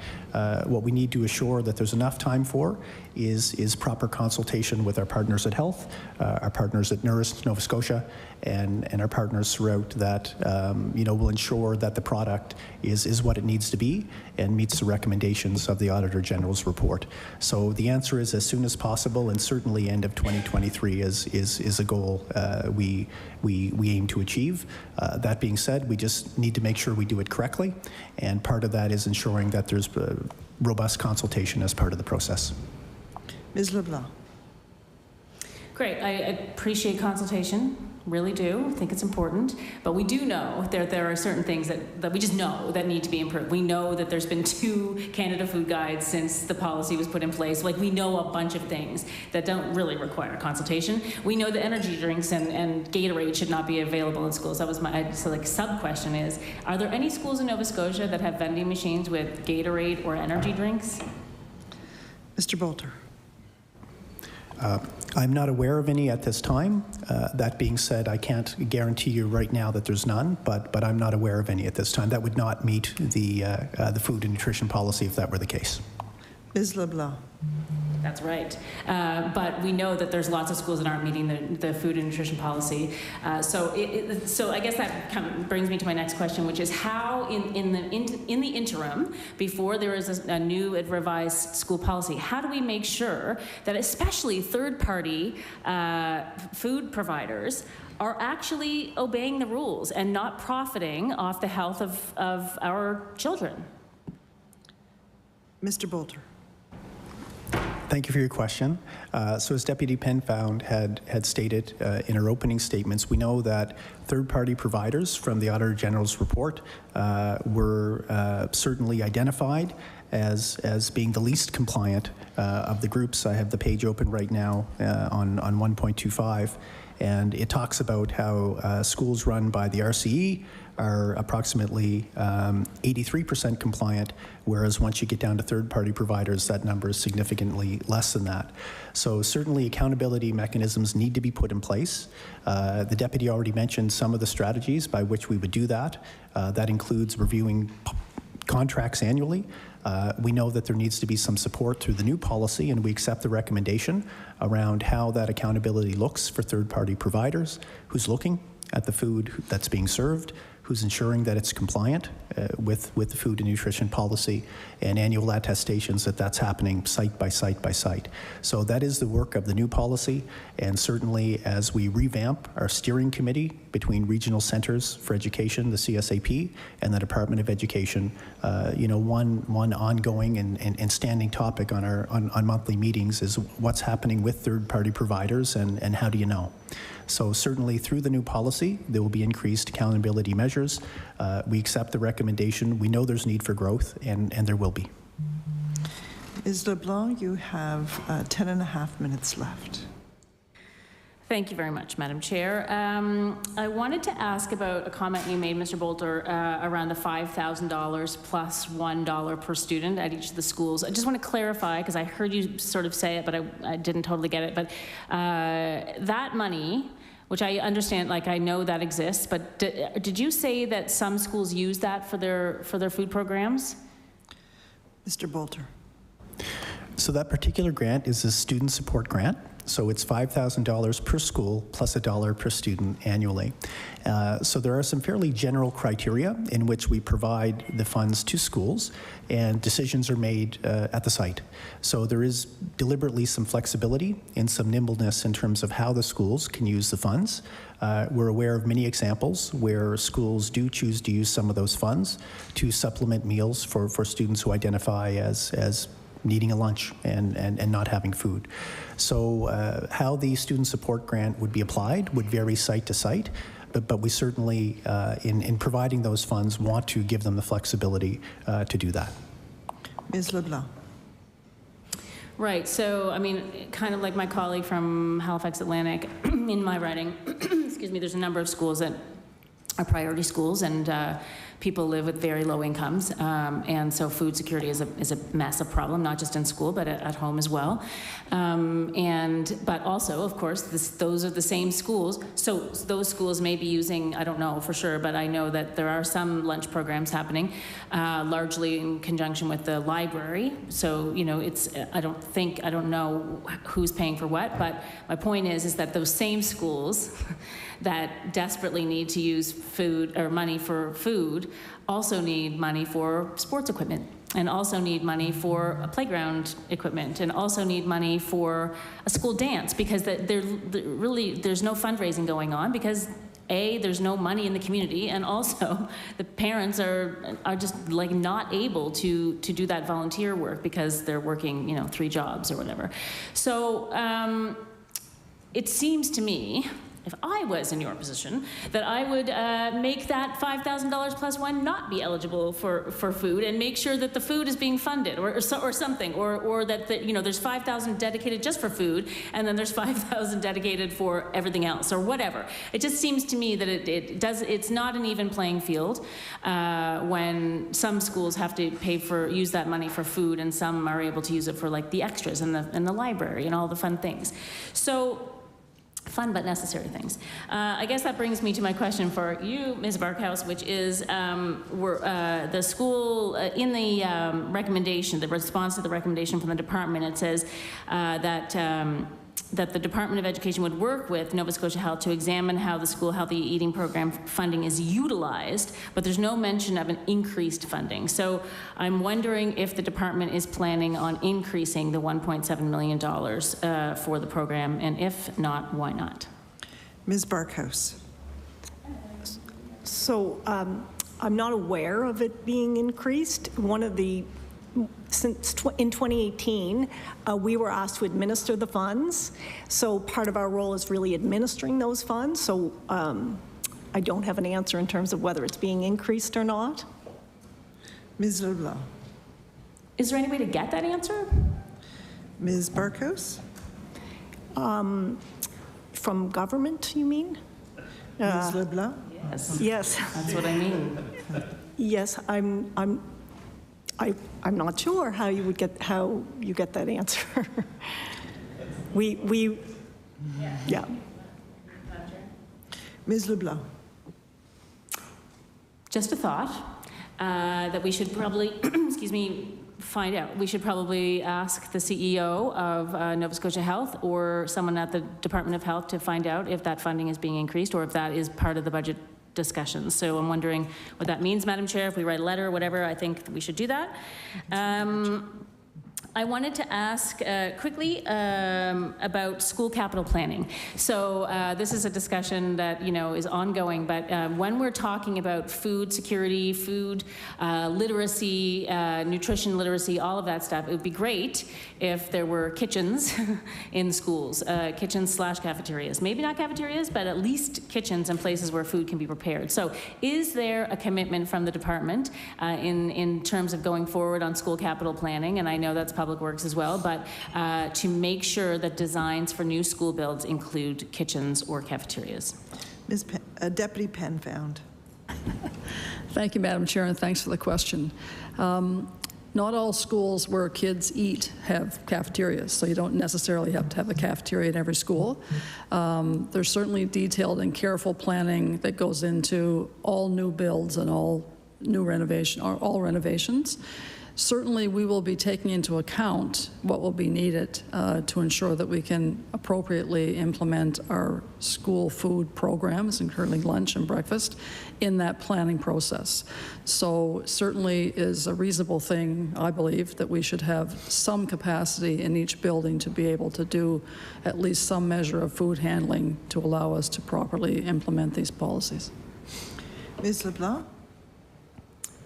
what we need to assure that there's enough time for is proper consultation with our partners at Health, our partners at Nurse Nova Scotia, and our partners throughout that, will ensure that the product is what it needs to be and meets the recommendations of the Auditor General's report. So the answer is as soon as possible, and certainly end of 2023 is a goal we aim to achieve. That being said, we just need to make sure we do it correctly, and part of that is ensuring that there's robust consultation as part of the process. Ms. LeBlanc. Great. I appreciate consultation. Really do. I think it's important. But we do know there are certain things that we just know that need to be improved. We know that there's been 2 Canada Food Guides since the policy was put in place. Like, we know a bunch of things that don't really require consultation. We know that energy drinks and Gatorade should not be available in schools. That was sub-question is, are there any schools in Nova Scotia that have vending machines with Gatorade or energy drinks? Mr. Boulter. I'm not aware of any at this time. That being said, I can't guarantee you right now that there's none, but I'm not aware of any at this time. That would not meet the food and nutrition policy if that were the case. Ms. LeBlanc. That's right. But we know that there's lots of schools that aren't meeting the food and nutrition policy. So I guess that kind of brings me to my next question, which is how in the interim, before there is a new revised school policy, how do we make sure that especially third-party food providers are actually obeying the rules and not profiting off the health of our children? Mr. Boulter. Thank you for your question. So as Deputy Penfound had stated in her opening statements, we know that third-party providers from the Auditor General's report were certainly identified as being the least compliant of the groups. I have the page open right now on 1.25, and it talks about how schools run by the RCE are approximately 83% compliant, whereas once you get down to third-party providers, that number is significantly less than that. So certainly accountability mechanisms need to be put in place. The deputy already mentioned some of the strategies by which we would do that. That includes reviewing contracts annually. We know that there needs to be some support through the new policy, and we accept the recommendation around how that accountability looks for third-party providers, who's looking at the food that's being served, who's ensuring that it's compliant with the food and nutrition policy, and annual attestations that that's happening site by site by site. So that is the work of the new policy, and certainly as we revamp our steering committee between regional centers for education, the CSAP, and the Department of Education, one ongoing and standing topic on monthly meetings is what's happening with third-party providers and how do you know? So certainly through the new policy, there will be increased accountability measures. We accept the recommendation. We know there's need for growth, and there will be. Ms. LeBlanc, you have 10 and a half minutes left. Thank you very much, Madam Chair. I wanted to ask about a comment you made, Mr. Boulter, around the $5,000 plus $1 per student at each of the schools. I just want to clarify, because I heard you sort of say it, but I didn't totally get it. But that money, which I understand, like I know that exists, but did you say that some schools use that for their food programs? Mr. Boulter. So that particular grant is a student support grant. So it's $5,000 per school plus $1 per student annually. So there are some fairly general criteria in which we provide the funds to schools, and decisions are made at the site. So there is deliberately some flexibility and some nimbleness in terms of how the schools can use the funds. We're aware of many examples where schools do choose to use some of those funds to supplement meals for students who identify as needing a lunch and not having food. So how the student support grant would be applied would vary site to site, but we certainly, in providing those funds, want to give them the flexibility to do that. Ms. LeBlanc. Right, so I mean, kind of like my colleague from Halifax Atlantic, in my writing, excuse me, there's a number of schools that are priority schools, and people live with very low incomes, and so food security is a massive problem, not just in school, but at home as well. But also, of course, those are the same schools. So those schools may be using, I don't know for sure, but I know that there are some lunch programs happening, largely in conjunction with the library. So, I don't know who's paying for what, but my point is that those same schools that desperately need to use food or money for food also need money for sports equipment, and also need money for a playground equipment, and also need money for a school dance, because there's no fundraising going on, because there's no money in the community, and also the parents are just like not able to do that volunteer work because they're working 3 jobs or whatever. So it seems to me, if I was in your position, that I would make that $5,000 plus $1 not be eligible for food, and make sure that the food is being funded or something, or that there's $5,000 dedicated just for food, and then there's $5,000 dedicated for everything else or whatever. It just seems to me that it's not an even playing field when some schools have to use that money for food, and some are able to use it for like the extras and the library and all the fun things. So. Fun but necessary things. I guess that brings me to my question for you, Ms. Barkhouse, which is the school, in the recommendation, the response to the recommendation from the department, it says that the Department of Education would work with Nova Scotia Health to examine how the school healthy eating program funding is utilized, but there's no mention of an increased funding. So I'm wondering if the department is planning on increasing the $1.7 million for the program, and if not, why not? Ms. Barkhouse. So I'm not aware of it being increased. In 2018, we were asked to administer the funds. So part of our role is really administering those funds. So I don't have an answer in terms of whether it's being increased or not. Ms. LeBlanc. Is there any way to get that answer? Ms. Barkhouse. From government, you mean? Ms. LeBlanc. Yes. Yes. That's what I mean. Yes, I'm not sure how you get that answer. Yeah. Ms. LeBlanc. Just a thought that we should probably, find out. We should probably ask the CEO of Nova Scotia Health or someone at the Department of Health to find out if that funding is being increased or if that is part of the budget discussions. So I'm wondering what that means, Madam Chair. If we write a letter or whatever, I think we should do that. I wanted to ask quickly about school capital planning. So this is a discussion that, you know, is ongoing, but when we're talking about food security, food literacy, nutrition literacy, all of that stuff, it would be great if there were kitchens in schools, kitchens/cafeterias. Maybe not cafeterias, but at least kitchens and places where food can be prepared. So is there a commitment from the department in terms of going forward on school capital planning? And I know that's Public Works as well, but to make sure that designs for new school builds include kitchens or cafeterias. Deputy Penfound. Thank you, Madam Chair, and thanks for the question. Not all schools where kids eat have cafeterias, so you don't necessarily have to have a cafeteria in every school. There's certainly detailed and careful planning that goes into all new builds and all new renovation, or all renovations. Certainly, we will be taking into account what will be needed to ensure that we can appropriately implement our school food programs, including lunch and breakfast, in that planning process. So certainly is a reasonable thing, I believe, that we should have some capacity in each building to be able to do at least some measure of food handling to allow us to properly implement these policies. Ms. LeBlanc?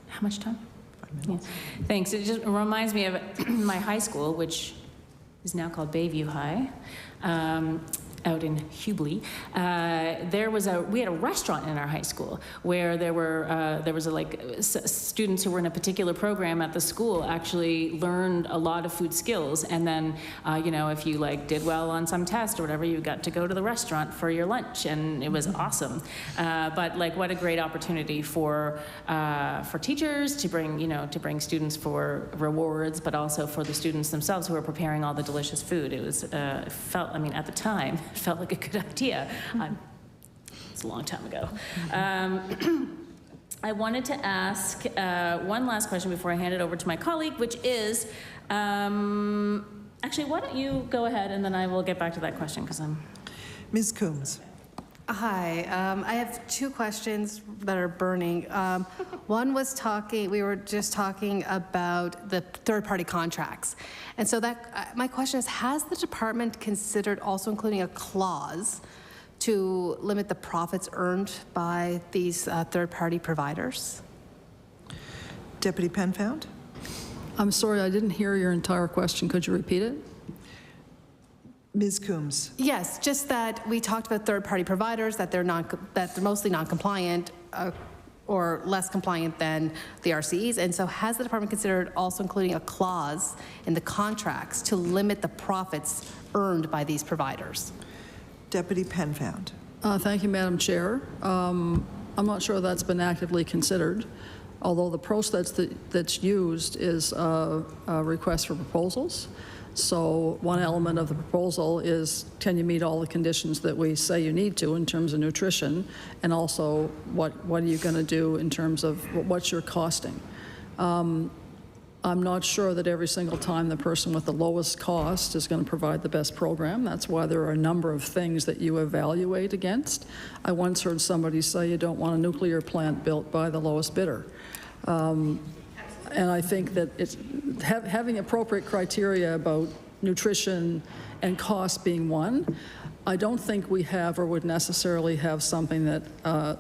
How much time? Yes. Thanks. It just reminds me of my high school, which is now called Bayview High, out in Hubli. We had a restaurant in our high school where there was students who were in a particular program at the school actually learned a lot of food skills, and then you know, if you did well on some test or whatever, you got to go to the restaurant for your lunch, and it was awesome. But what a great opportunity for teachers to bring students for rewards, but also for the students themselves who are preparing all the delicious food. It was at the time, felt like a good idea. It's a long time ago. I wanted to ask one last question before I hand it over to my colleague, which is, actually, why don't you go ahead and then I will get back to that question because I'm... Ms. Coombs. Hi, I have two questions that are burning. One was we were just talking about the third-party contracts. And so my question is, has the department considered also including a clause to limit the profits earned by these third-party providers? Deputy Penfound. I'm sorry, I didn't hear your entire question. Could you repeat it? Ms. Coombs. Yes, just that we talked about third-party providers, that they're mostly non-compliant or less compliant than the RCEs. And so has the department considered also including a clause in the contracts to limit the profits earned by these providers? Deputy Penfound. Thank you, Madam Chair. I'm not sure that's been actively considered, although the process that's used is a request for proposals. So one element of the proposal is, can you meet all the conditions that we say you need to in terms of nutrition, and also what are you going to do in terms of what's your costing? I'm not sure that every single time the person with the lowest cost is going to provide the best program. That's why there are a number of things that you evaluate against. I once heard somebody say you don't want a nuclear plant built by the lowest bidder. And I think that having appropriate criteria about nutrition and cost being one. I don't think we have or would necessarily have something that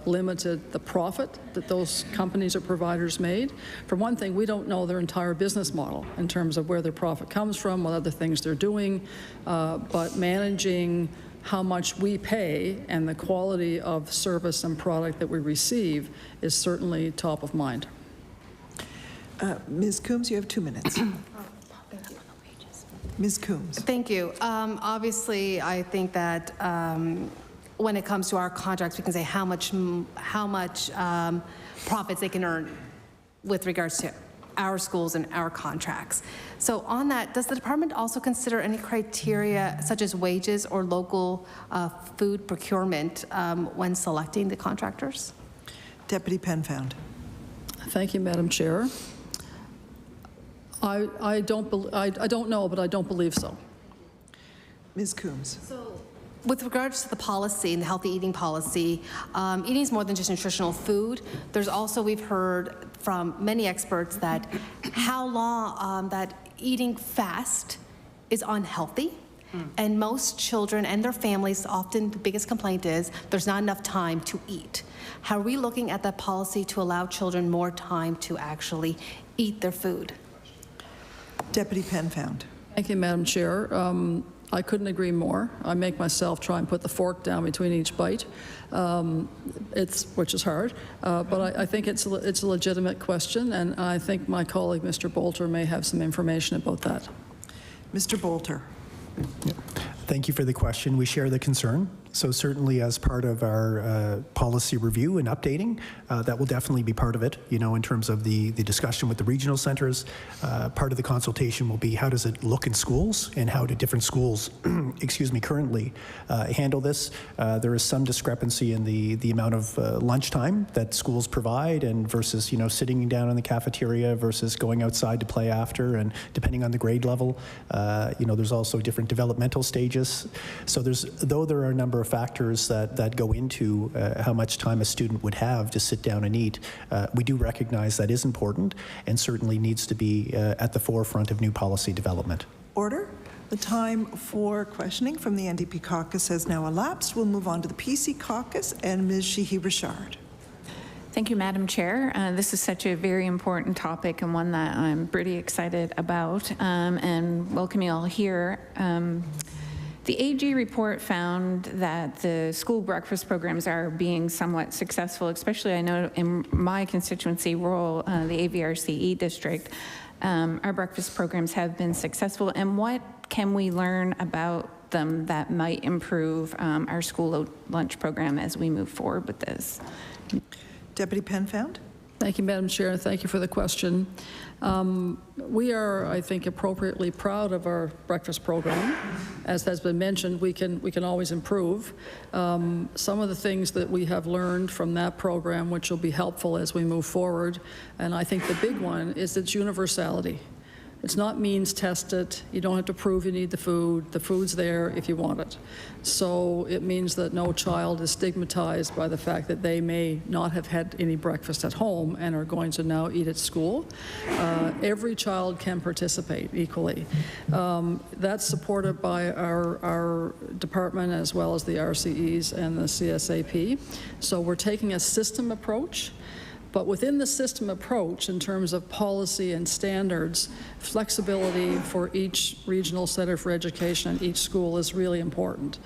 limited the profit that those companies or providers made. For one thing, we don't know their entire business model in terms of where their profit comes from, what other things they're doing, but managing how much we pay and the quality of service and product that we receive is certainly top of mind. Ms. Coombs, you have 2 minutes. Ms. Coombs. Thank you. Obviously, I think that when it comes to our contracts, we can say how much profits they can earn with regards to our schools and our contracts. So on that, does the department also consider any criteria such as wages or local food procurement when selecting the contractors? Deputy Penfound. Thank you, Madam Chair. I don't know, but I don't believe so. Ms. Coombs. With regards to the policy and the healthy eating policy, eating is more than just nutritional food. There's also, we've heard from many experts that how long that eating fast is unhealthy. And most children and their families, often the biggest complaint is there's not enough time to eat. How are we looking at that policy to allow children more time to actually eat their food? Deputy Penfound. Thank you, Madam Chair. I couldn't agree more. I make myself try and put the fork down between each bite, which is hard. But I think it's a legitimate question, and I think my colleague, Mr. Boulter, may have some information about that. Mr. Boulter. Yeah. Thank you for the question. We share the concern. So certainly as part of our policy review and updating, that will definitely be part of it, you know, in terms of the discussion with the regional centers. Part of the consultation will be how does it look in schools and how do different schools, excuse me, currently handle this. There is some discrepancy in the amount of lunchtime that schools provide and versus, you know, sitting down in the cafeteria versus going outside to play after, and depending on the grade level, you know, there's also different developmental stages. So though there are a number of factors that go into how much time a student would have to sit down and eat, we do recognize that is important and certainly needs to be at the forefront of new policy development. Order. The time for questioning from the NDP Caucus has now elapsed. We'll move on to the PC Caucus and Ms. Sheehy-Richard. Thank you, Madam Chair. This is such a very important topic and one that I'm pretty excited about, and welcome you all here. The AG report found that the school breakfast programs are being somewhat successful, especially I know in my constituency, rural, the AVRCE district, our breakfast programs have been successful. And what can we learn about them that might improve our school lunch program as we move forward with this? Deputy Penfound. Thank you, Madam Chair, and thank you for the question. We are, I think, appropriately proud of our breakfast program. As has been mentioned, we can always improve. Some of the things that we have learned from that program, which will be helpful as we move forward, and I think the big one is its universality. It's not means tested. You don't have to prove you need the food. The food's there if you want it. So it means that no child is stigmatized by the fact that they may not have had any breakfast at home and are going to now eat at school. Every child can participate equally. That's supported by our department as well as the RCEs and the CSAP. So we're taking a system approach. But within the system approach, in terms of policy and standards, flexibility for each regional center for education and each school is really important.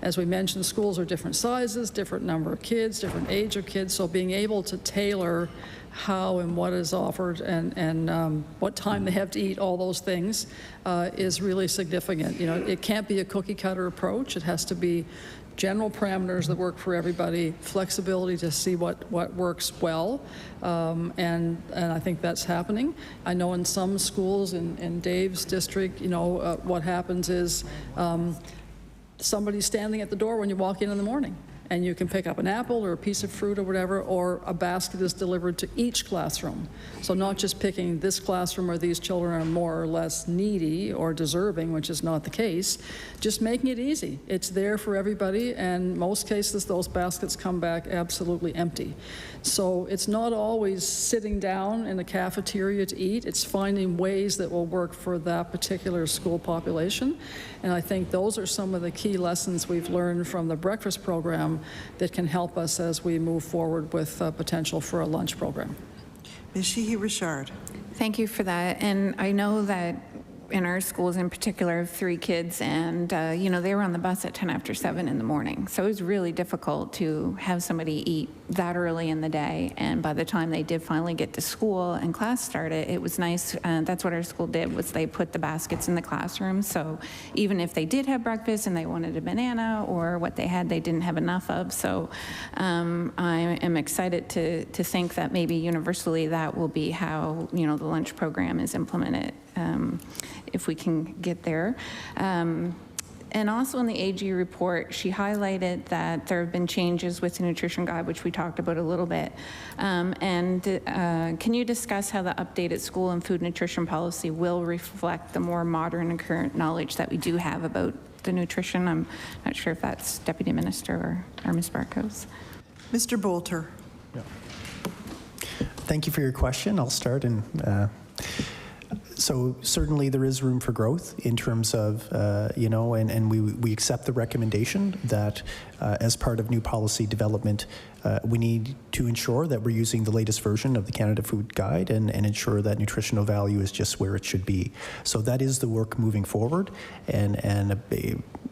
As we mentioned, schools are different sizes, different number of kids, different age of kids, so being able to tailor how and what is offered and what time they have to eat, all those things, is really significant. You know, it can't be a cookie cutter approach. It has to be general parameters that work for everybody, flexibility to see what works well, and I think that's happening. I know in some schools in Dave's district, you know, what happens is somebody's standing at the door when you walk in the morning, and you can pick up an apple or a piece of fruit or whatever, or a basket is delivered to each classroom. So not just picking this classroom or these children are more or less needy or deserving, which is not the case, just making it easy. It's there for everybody, and most cases those baskets come back absolutely empty. So it's not always sitting down in a cafeteria to eat, it's finding ways that will work for that particular school population. And I think those are some of the key lessons we've learned from the breakfast program that can help us as we move forward with potential for a lunch program. Ms. Sheehy-Richard. Thank you for that. And I know that in our schools in particular, I have 3 kids, and you know, they were on the bus at 10 after 7 in the morning. So it was really difficult to have somebody eat that early in the day. And by the time they did finally get to school and class started, it was nice. That's what our school did, was they put the baskets in the classroom. So even if they did have breakfast and they wanted a banana or what they had, they didn't have enough of. So I am excited to think that maybe universally that will be how, you know, the lunch program is implemented. If we can get there. And also in the AG report, she highlighted that there have been changes with the nutrition guide, which we talked about a little bit. Can you discuss how the updated school and food nutrition policy will reflect the more modern and current knowledge that we do have about the nutrition? I'm not sure if that's Deputy Minister or Ms. Barkhouse. Mr. Boulter. Yeah. Thank you for your question. I'll start and so certainly there is room for growth in terms of, and we accept the recommendation that as part of new policy development, we need to ensure that we're using the latest version of the Canada Food Guide and ensure that nutritional value is just where it should be. So that is the work moving forward, and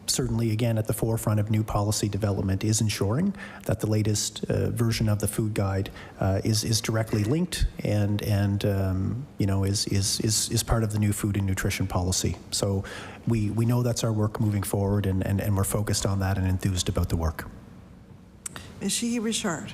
certainly, again, at the forefront of new policy development is ensuring that the latest version of the food guide is directly linked and is part of the new food and nutrition policy. So we know that's our work moving forward, and we're focused on that and enthused about the work. Ms. Sheehy-Richard.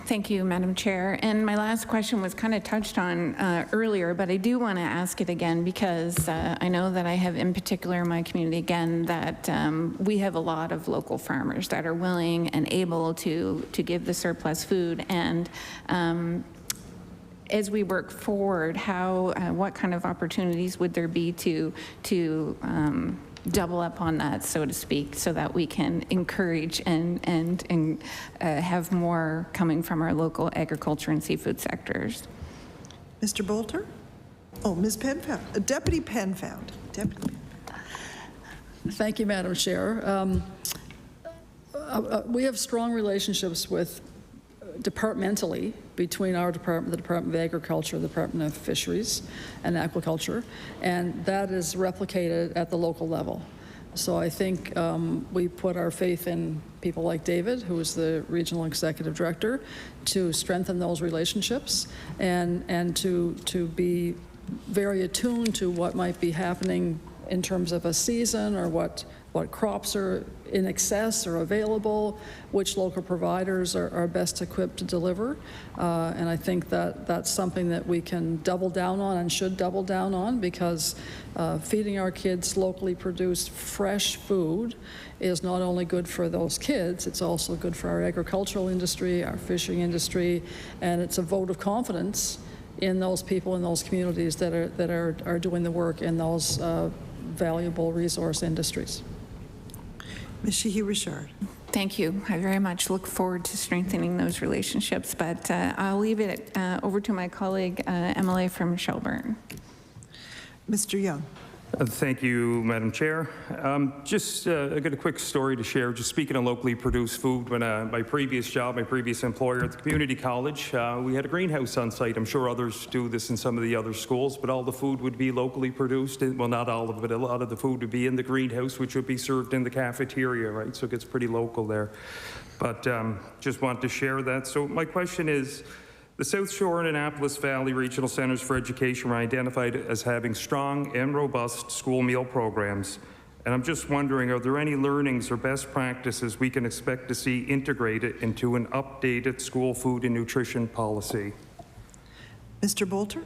Thank you, Madam Chair. And my last question was kind of touched on earlier, but I do want to ask it again because I know that I have in particular in my community again that we have a lot of local farmers that are willing and able to give the surplus food. And as we work forward, what kind of opportunities would there be to double up on that, so to speak, so that we can encourage and have more coming from our local agriculture and seafood sectors? Mr. Boulter? Oh, Ms. Penfound, Deputy Penfound. Deputy Penfound. Thank you, Madam Chair. We have strong relationships with departmentally between our department, the Department of Agriculture, the Department of Fisheries and Aquaculture, and that is replicated at the local level. So I think we put our faith in people like David, who is the Regional Executive Director, to strengthen those relationships and to be very attuned to what might be happening in terms of a season or what crops are in excess or available, which local providers are best equipped to deliver. And I think that that's something that we can double down on and should double down on, because feeding our kids locally produced fresh food is not only good for those kids, it's also good for our agricultural industry, our fishing industry, and it's a vote of confidence in those people in those communities that are doing the work in those valuable resource industries. Ms. Sheehy-Richard. Thank you. I very much look forward to strengthening those relationships, but I'll leave it over to my colleague, MLA from Shelburne. Mr. Young. Thank you, Madam Chair. I got a quick story to share. Just speaking of locally produced food, when my previous job, my previous employer at the community college, we had a greenhouse on site. I'm sure others do this in some of the other schools, but all the food would be locally produced. Well, not all of it, a lot of the food would be in the greenhouse, which would be served in the cafeteria, right? So it gets pretty local there. But just want to share that. So my question is, the South Shore and Annapolis Valley Regional Centers for Education were identified as having strong and robust school meal programs. And I'm just wondering, are there any learnings or best practices we can expect to see integrated into an updated school food and nutrition policy? Mr. Boulter?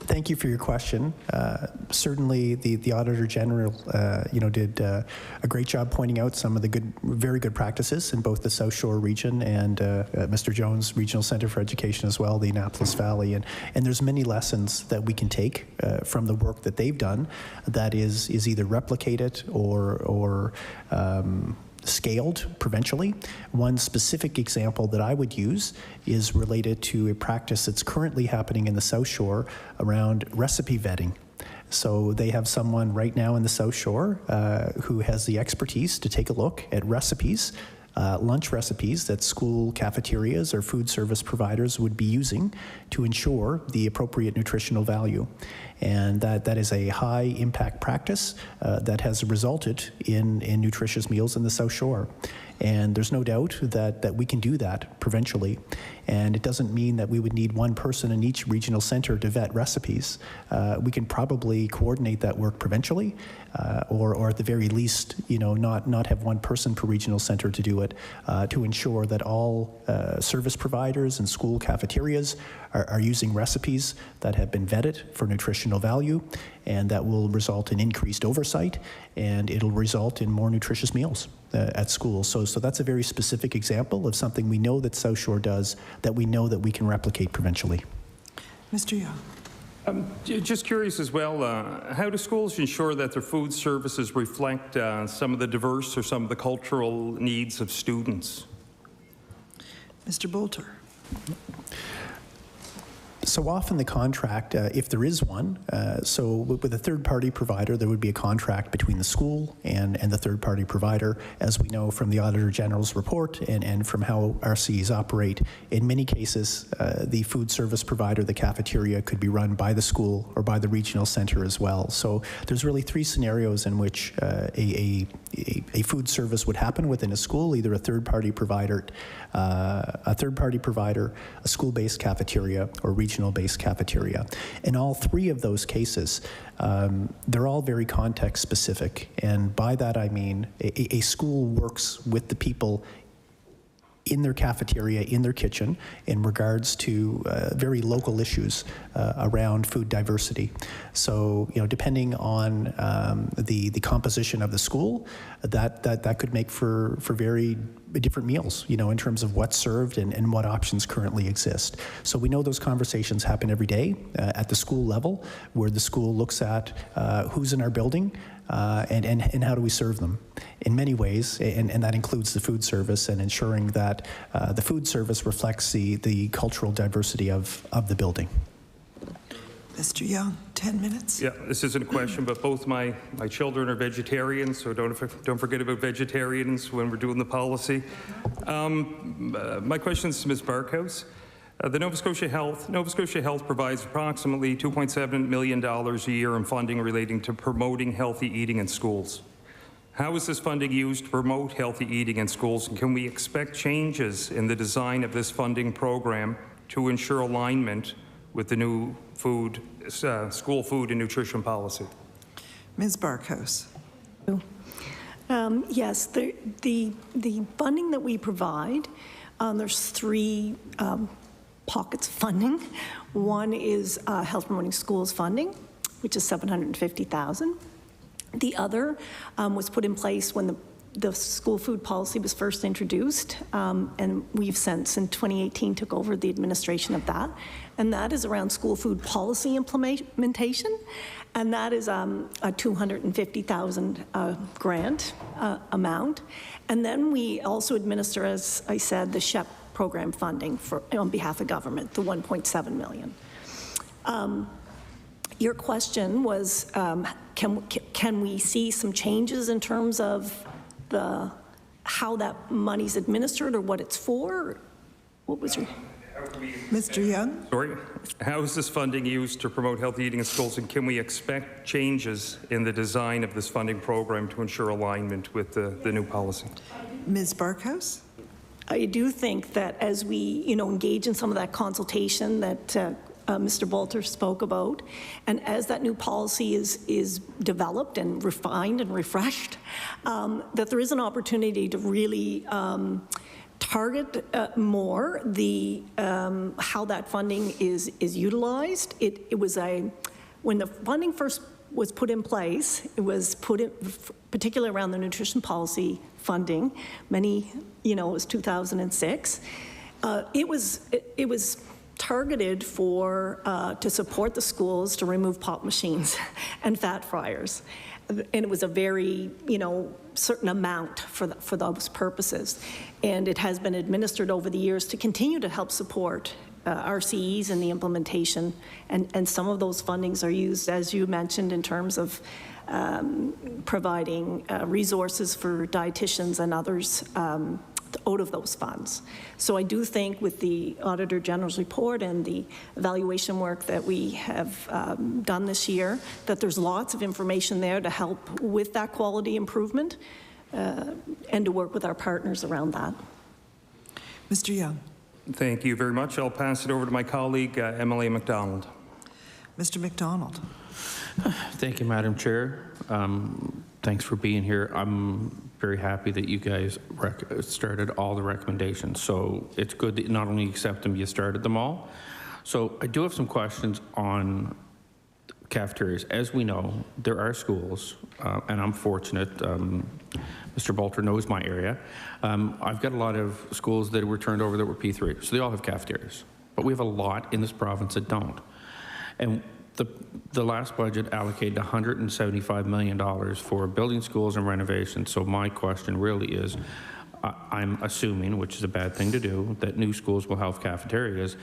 Thank you for your question. Certainly, the Auditor General, did a great job pointing out some of the very good practices in both the South Shore region and Mr. Jones Regional Center for Education as well, the Annapolis Valley, and there's many lessons that we can take from the work that they've done that is either replicated or scaled provincially. One specific example that I would use is related to a practice that's currently happening in the South Shore around recipe vetting. So they have someone right now in the South Shore who has the expertise to take a look at recipes, lunch recipes that school cafeterias or food service providers would be using to ensure the appropriate nutritional value. And that is a high impact practice that has resulted in nutritious meals in the South Shore. And there's no doubt that we can do that provincially. And it doesn't mean that we would need one person in each regional center to vet recipes. We can probably coordinate that work provincially, or at the very least, not have one person per regional center to do it, to ensure that all service providers and school cafeterias are using recipes that have been vetted for nutrition nutritional value, and that will result in increased oversight, and it'll result in more nutritious meals at school. So that's a very specific example of something we know that South Shore does that we know that we can replicate provincially. Mr. Young. Just curious as well, how do schools ensure that their food services reflect some of the diverse or some of the cultural needs of students? Mr. Boulter. So often the contract, if there is one, so with a third-party provider, there would be a contract between the school and the third-party provider. As we know from the Auditor General's report and from how RCEs operate, in many cases, the food service provider, the cafeteria, could be run by the school or by the regional center as well. So there's really three scenarios in which a food service would happen within a school, either a third-party provider, a school-based cafeteria, or regional-based cafeteria. In all three of those cases, they're all very context-specific, and by that I mean a school works with the people in their cafeteria, in their kitchen, in regards to very local issues around food diversity. So, depending on the composition of the school, that could make for very different meals, in terms of what's served and what options currently exist. So we know those conversations happen every day at the school level, where the school looks at who's in our building, and how do we serve them in many ways, and that includes the food service and ensuring that the food service reflects the cultural diversity of the building. Mr. Young, 10 minutes. Yeah, this isn't a question, but both my children are vegetarians, so don't forget about vegetarians when we're doing the policy. My question is to Ms. Barkhouse. The Nova Scotia Health provides approximately $2.7 million a year in funding relating to promoting healthy eating in schools. How is this funding used to promote healthy eating in schools, and can we expect changes in the design of this funding program to ensure alignment with the new school food and nutrition policy? Ms. Barkhouse. Yes, the funding that we provide, there's three pockets of funding. One is health promoting schools funding, which is $750,000. The other was put in place when the school food policy was first introduced, and we've since, in 2018, took over the administration of that. And that is around school food policy implementation, and that is a $250,000 grant amount. And then we also administer, as I said, the SHEP program funding on behalf of government, the $1.7 million. Your question was, can we see some changes in terms of how that money's administered or what it's for? What was your... Mr. Young? Sorry. How is this funding used to promote healthy eating in schools, and can we expect changes in the design of this funding program to ensure alignment with the new policy? Ms. Barkhouse? I do think that as we, engage in some of that consultation that Mr. Boulter spoke about, and as that new policy is developed and refined and refreshed, that there is an opportunity to really target more how that funding is utilized. It was when the funding first was put in place, it was put in, particularly around the nutrition policy funding, it was 2006. It was targeted to support the schools to remove pop machines and fat fryers. And it was a very, certain amount for those purposes. And it has been administered over the years to continue to help support RCEs in the implementation. And some of those fundings are used, as you mentioned, in terms of providing resources for dietitians and others out of those funds. So I do think with the Auditor General's report and the evaluation work that we have done this year, that there's lots of information there to help with that quality improvement and to work with our partners around that. Mr. Young. Thank you very much. I'll pass it over to my colleague, MLA McDonald. Mr. McDonald. Thank you, Madam Chair. Thanks for being here. I'm very happy that you guys started all the recommendations. So it's good that you not only accept them, you started them all. So I do have some questions on cafeterias. As we know, there are schools, and I'm fortunate, Mr. Boulter knows my area. I've got a lot of schools that were turned over that were P3, so they all have cafeterias. But we have a lot in this province that don't. And the last budget allocated $175 million for building schools and renovations. So my question really is, I'm assuming, which is a bad thing to do, that new schools will have cafeterias,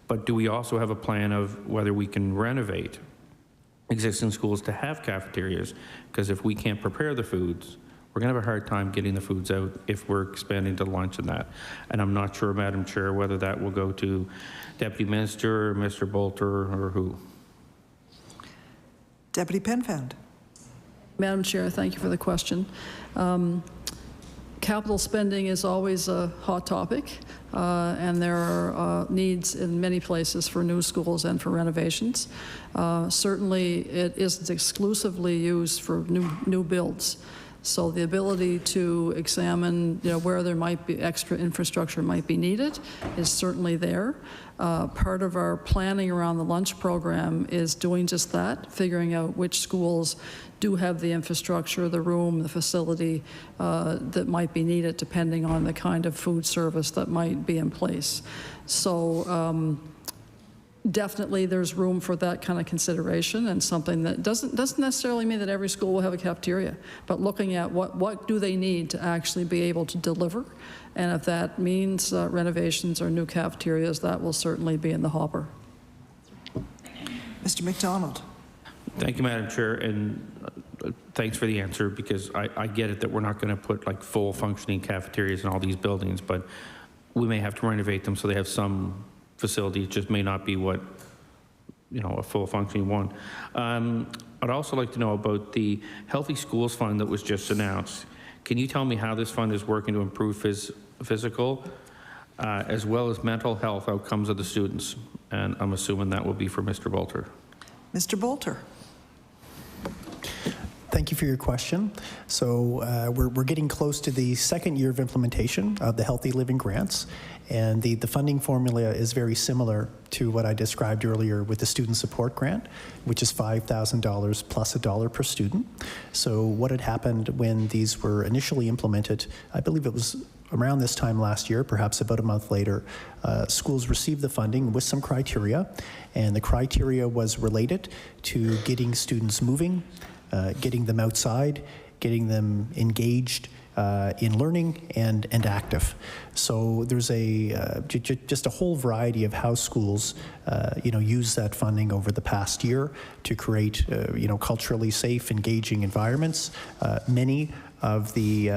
but do we also have a plan of whether we can renovate existing schools to have cafeterias? Because if we can't prepare the foods, we're going to have a hard time getting the foods out if we're expanding to lunch and that. And I'm not sure, Madam Chair, whether that will go to Deputy Minister, Mr. Boulter, or who. Deputy Penfound. Madam Chair, thank you for the question. Capital spending is always a hot topic, and there are needs in many places for new schools and for renovations. Certainly, it isn't exclusively used for new builds. So the ability to examine, where there might be extra infrastructure might be needed is certainly there. Part of our planning around the lunch program is doing just that, figuring out which schools do have the infrastructure, the room, the facility that might be needed depending on the kind of food service that might be in place. So definitely there's room for that kind of consideration, and something that doesn't necessarily mean that every school will have a cafeteria, but looking at what do they need to actually be able to deliver, and if that means renovations or new cafeterias, that will certainly be in the hopper. Mr. McDonald. Thank you, Madam Chair, and thanks for the answer, because I get it that we're not going to put like full functioning cafeterias in all these buildings, but we may have to renovate them so they have some facility. It just may not be what, a full functioning one. I'd also like to know about the Healthy Schools Fund that was just announced. Can you tell me how this fund is working to improve physical as well as mental health outcomes of the students? And I'm assuming that will be for Mr. Boulter. Mr. Boulter. Thank you for your question. So we're getting close to the second year of implementation of the Healthy Living Grants, and the funding formula is very similar to what I described earlier with the Student Support Grant, which is $5,000 plus $1 per student. So what had happened when these were initially implemented, I believe it was around this time last year, perhaps about a month later, schools received the funding with some criteria, and the criteria was related to getting students moving, getting them outside, getting them engaged in learning and active. So there's just a whole variety of how schools use that funding over the past year to create culturally safe, engaging environments. Many of the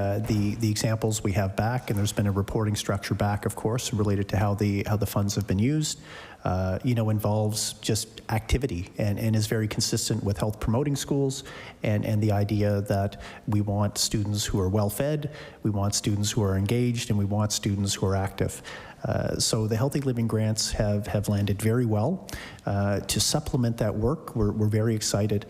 examples we have back, and there's been a reporting structure back, of course, related to how the funds have been used. Involves just activity and is very consistent with health promoting schools and the idea that we want students who are well fed, we want students who are engaged, and we want students who are active. So the Healthy Living Grants have landed very well. To supplement that work, we're very excited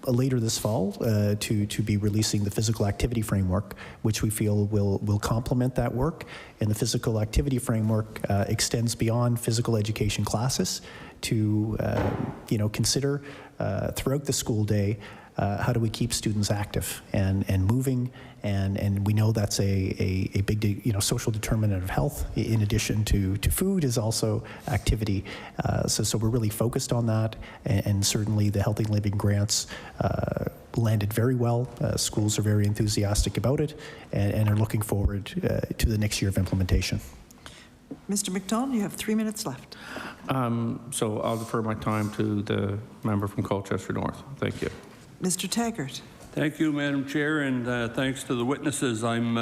later this fall to be releasing the Physical Activity Framework, which we feel will complement that work. And the Physical Activity Framework extends beyond physical education classes to consider throughout the school day how do we keep students active and moving, and we know that's a big social determinant of health. In addition to food is also activity. So we're really focused on that, and certainly the Healthy Living Grants landed very well. Schools are very enthusiastic about it and are looking forward to the next year of implementation. Mr. McDonald, you have 3 minutes left. So I'll defer my time to the member from Colchester North. Thank you. Mr. Taggart. Thank you, Madam Chair, and thanks to the witnesses. I'm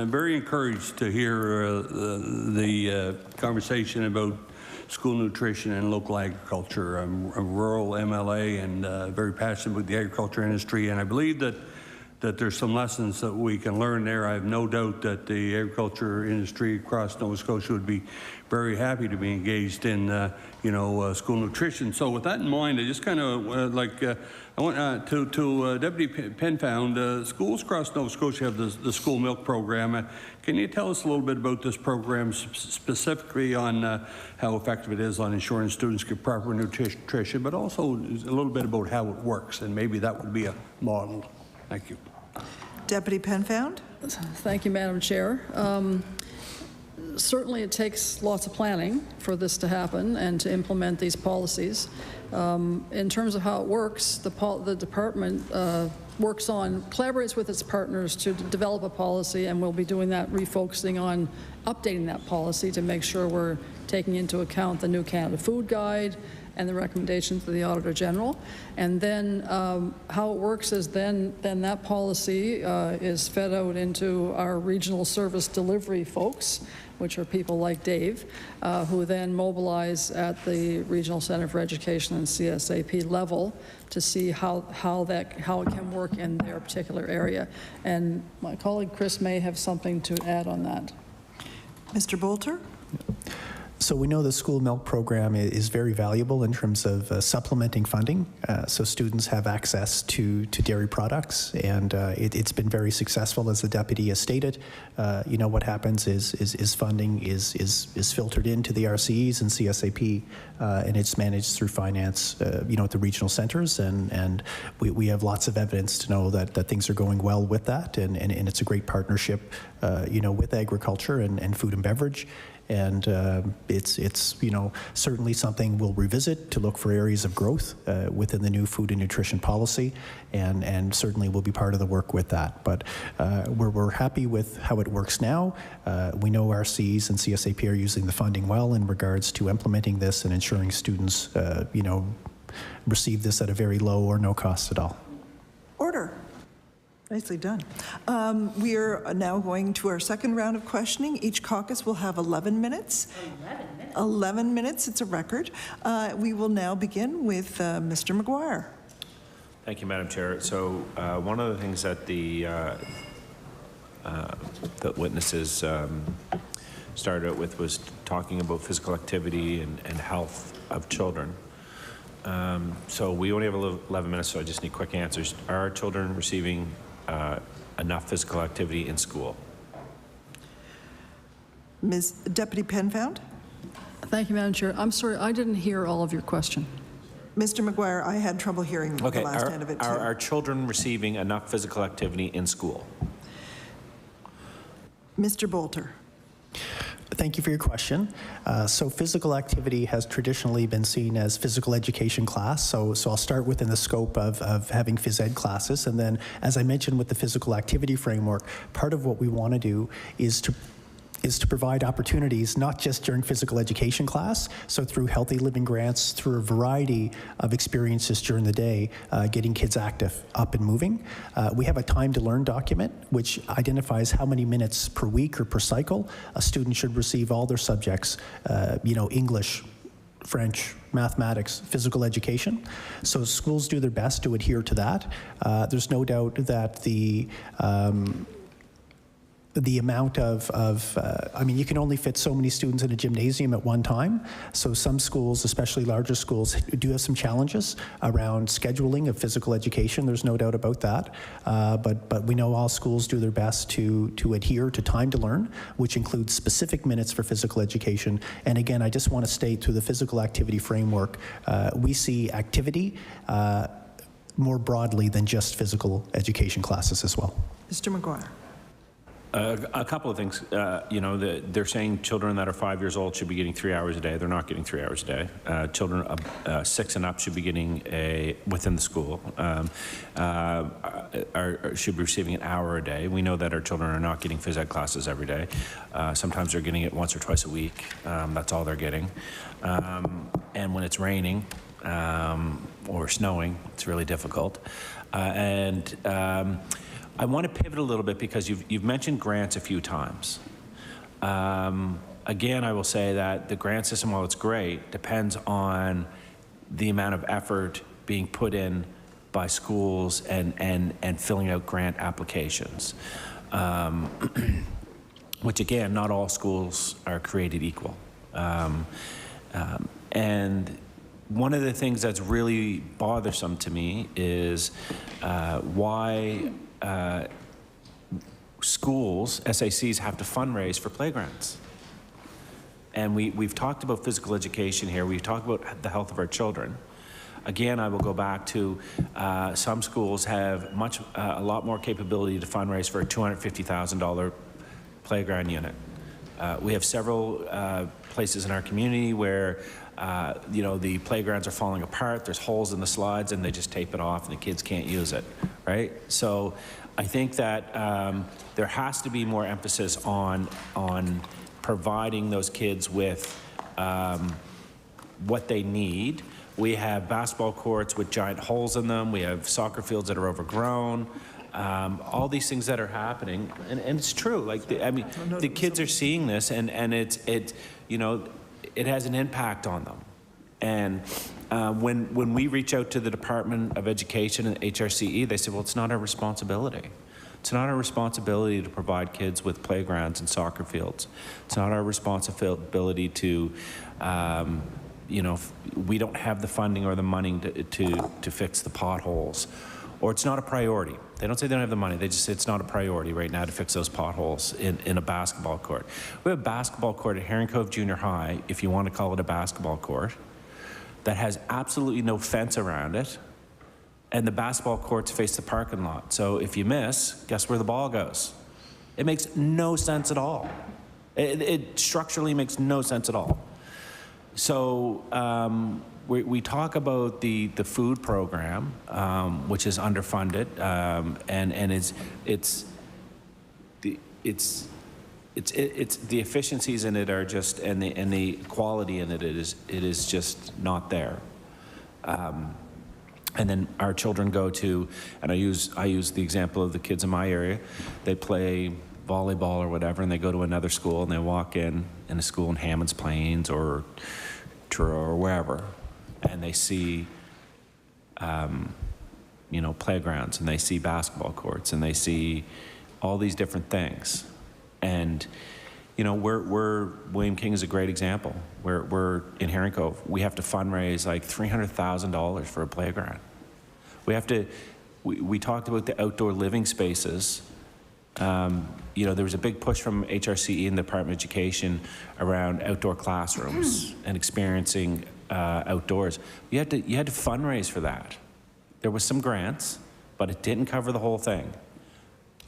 very encouraged to hear the conversation about school nutrition and local agriculture. I'm a rural MLA and very passionate about the agriculture industry, and I believe that that there's some lessons that we can learn there. I have no doubt that the agriculture industry across Nova Scotia would be very happy to be engaged in, school nutrition. So with that in mind, I just kind of I want to Deputy Penfound, schools across Nova Scotia have the school milk program. Can you tell us a little bit about this program, specifically on how effective it is on ensuring students get proper nutrition, but also a little bit about how it works, and maybe that would be a model. Thank you. Deputy Penfound. Thank you, Madam Chair. Certainly it takes lots of planning for this to happen and to implement these policies. In terms of how it works, the department collaborates with its partners to develop a policy, and we'll be doing that, refocusing on updating that policy to make sure we're taking into account the new Canada Food Guide and the recommendations of the Auditor General. And then how it works is then that policy is fed out into our regional service delivery folks, which are people like Dave, who then mobilize at the Regional Center for Education and CSAP level to see how it can work in their particular area. And my colleague Chris may have something to add on that. Mr. Boulter. So we know the school milk program is very valuable in terms of supplementing funding, so students have access to dairy products, and it's been very successful, as the deputy has stated. What happens is funding is filtered into the RCEs and CSAP, and it's managed through finance, at the regional centers, and we have lots of evidence to know that things are going well with that, and it's a great partnership, with agriculture and food and beverage. And it's certainly something we'll revisit to look for areas of growth within the new food and nutrition policy, and certainly we'll be part of the work with that. But we're happy with how it works now. We know RCs and CSAP are using the funding well in regards to implementing this and ensuring students, receive this at a very low or no cost at all. Order. Nicely done. We are now going to our second round of questioning. Each caucus will have 11 minutes. 11 minutes? 11 minutes, it's a record. We will now begin with Mr. McGuire. Thank you, Madam Chair. So one of the things that the witnesses started out with was talking about physical activity and health of children. So we only have 11 minutes, so I just need quick answers. Are our children receiving enough physical activity in school? Ms. Deputy Penfound. Thank you, Madam Chair. I'm sorry, I didn't hear all of your question. Mr. McGuire, I had trouble hearing the last end of it, too. Are our children receiving enough physical activity in school? Mr. Boulter. Thank you for your question. So physical activity has traditionally been seen as physical education class. So I'll start within the scope of having phys ed classes. And then, as I mentioned with the physical activity framework, part of what we want to do is to provide opportunities not just during physical education class, so through healthy living grants, through a variety of experiences during the day, getting kids active, up and moving. We have a time to learn document, which identifies how many minutes per week or per cycle a student should receive all their subjects, English, French, mathematics, physical education. So schools do their best to adhere to that. There's no doubt that the amount you can only fit so many students in a gymnasium at one time. So some schools, especially larger schools, do have some challenges around scheduling of physical education. There's no doubt about that. But we know all schools do their best to adhere to time to learn, which includes specific minutes for physical education. And again, I just want to state through the physical activity framework, we see activity more broadly than just physical education classes as well. Mr. McGuire. A couple of things. They're saying children that are 5 years old should be getting 3 hours a day. They're not getting 3 hours a day. Children 6 and up should be getting within the school, should be receiving an hour a day. We know that our children are not getting phys ed classes every day. Sometimes they're getting it once or twice a week. That's all they're getting. And when it's raining or snowing, it's really difficult. I want to pivot a little bit because you've mentioned grants a few times. Again, I will say that the grant system, while it's great, depends on the amount of effort being put in by schools and filling out grant applications. Which again, not all schools are created equal. And one of the things that's really bothersome to me is why schools, SACs, have to fundraise for playgrounds. And we've talked about physical education here. We've talked about the health of our children. Again, I will go back to some schools have a lot more capability to fundraise for a $250,000 playground unit. We have several places in our community where the playgrounds are falling apart, there's holes in the slides, and they just tape it off and the kids can't use it, right? So I think that there has to be more emphasis on providing those kids with what they need. We have basketball courts with giant holes in them. We have soccer fields that are overgrown. All these things that are happening, and it's true. Like the kids are seeing this, and it has an impact on them. And when we reach out to the Department of Education and HRCE, they say, well, it's not our responsibility. It's not our responsibility to provide kids with playgrounds and soccer fields. It's not our responsibility to, we don't have the funding or the money to fix the potholes. Or it's not a priority. They don't say they don't have the money. They just say it's not a priority right now to fix those potholes in a basketball court. We have a basketball court at Herring Cove Junior High, if you want to call it a basketball court, that has absolutely no fence around it. And the basketball courts face the parking lot. So if you miss, guess where the ball goes? It makes no sense at all. It structurally makes no sense at all. So we talk about the food program, which is underfunded, and it's the efficiencies in it are just, and the quality in it is just not there. And then our children go to, and I use the example of the kids in my area. They play volleyball or whatever, and they go to another school, and they walk in a school in Hammonds Plains or Truro or wherever, and they see, playgrounds, and they see basketball courts, and they see all these different things. And we're William King is a great example. We're in Herring Cove. We have to fundraise like $300,000 for a playground. We talked about the outdoor living spaces. There was a big push from HRCE and the Department of Education around outdoor classrooms and experiencing outdoors. You had to fundraise for that. There was some grants, but it didn't cover the whole thing.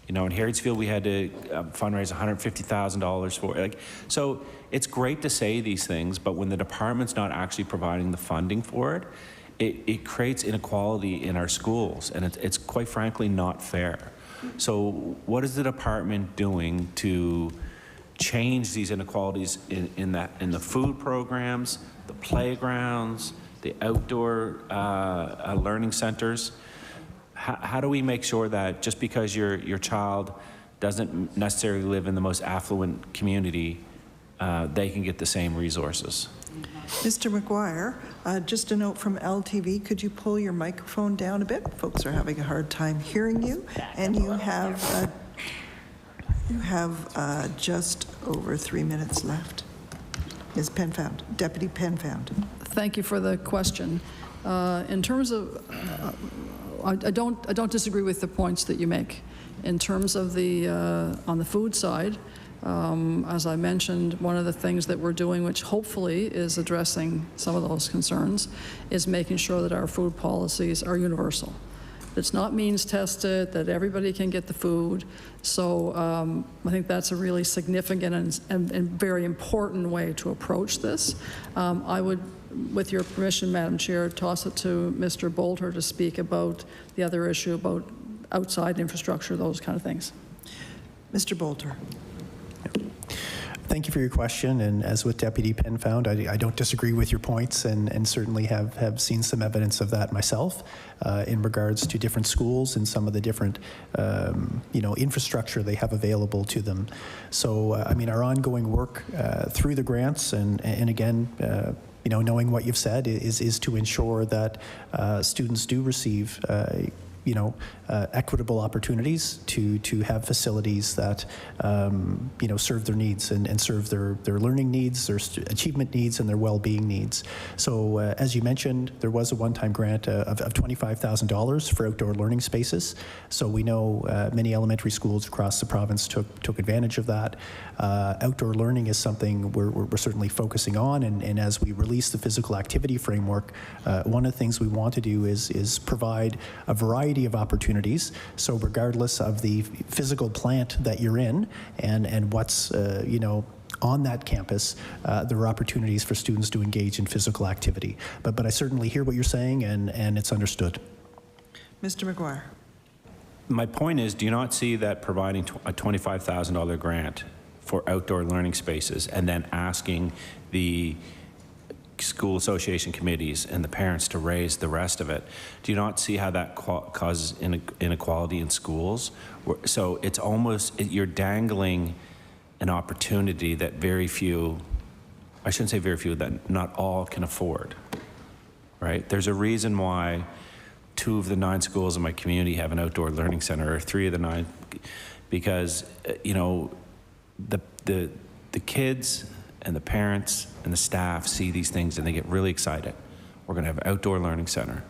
In Harrodsfield, we had to fundraise $150,000 for it. So it's great to say these things, but when the department's not actually providing the funding for it, it creates inequality in our schools, and it's quite frankly not fair. So what is the department doing to change these inequalities in the food programs, the playgrounds, the outdoor learning centers? How do we make sure that just because your child doesn't necessarily live in the most affluent community, they can get the same resources? Mr. McGuire, just a note from LTV, could you pull your microphone down a bit? Folks are having a hard time hearing you, and you have just over 3 minutes left. Ms. Penfound, Deputy Penfound. Thank you for the question. In terms of, I don't disagree with the points that you make. In terms of on the food side, as I mentioned, one of the things that we're doing, which hopefully is addressing some of those concerns, is making sure that our food policies are universal. It's not means tested, that everybody can get the food. So I think that's a really significant and very important way to approach this. I would, with your permission, Madam Chair, toss it to Mr. Boulter to speak about the other issue about outside infrastructure, those kind of things. Mr. Boulter. Thank you for your question, and as with Deputy Penfound, I don't disagree with your points, and certainly have seen some evidence of that myself in regards to different schools and some of the different infrastructure they have available to them. So our ongoing work through the grants and again knowing what you've said, is to ensure that students do receive equitable opportunities to have facilities that, serve their needs and serve their learning needs, their achievement needs, and their well-being needs. So as you mentioned, there was a one-time grant of $25,000 for outdoor learning spaces. So we know many elementary schools across the province took advantage of that. Outdoor learning is something we're certainly focusing on, and as we release the physical activity framework, one of the things we want to do is provide a variety of opportunities. So regardless of the physical plant that you're in and what's on that campus, there are opportunities for students to engage in physical activity. But I certainly hear what you're saying, and it's understood. Mr. McGuire. My point is, do you not see that providing a $25,000 grant for outdoor learning spaces and then asking the school association committees and the parents to raise the rest of it, do you not see how that causes inequality in schools? So it's almost, you're dangling an opportunity that very few, I shouldn't say very few, that not all can afford, right? There's a reason why 2 of the 9 schools in my community have an outdoor learning center, or 3 of the 9, because, the kids and the parents and the staff see these things and they get really excited. We're going to have an outdoor learning center.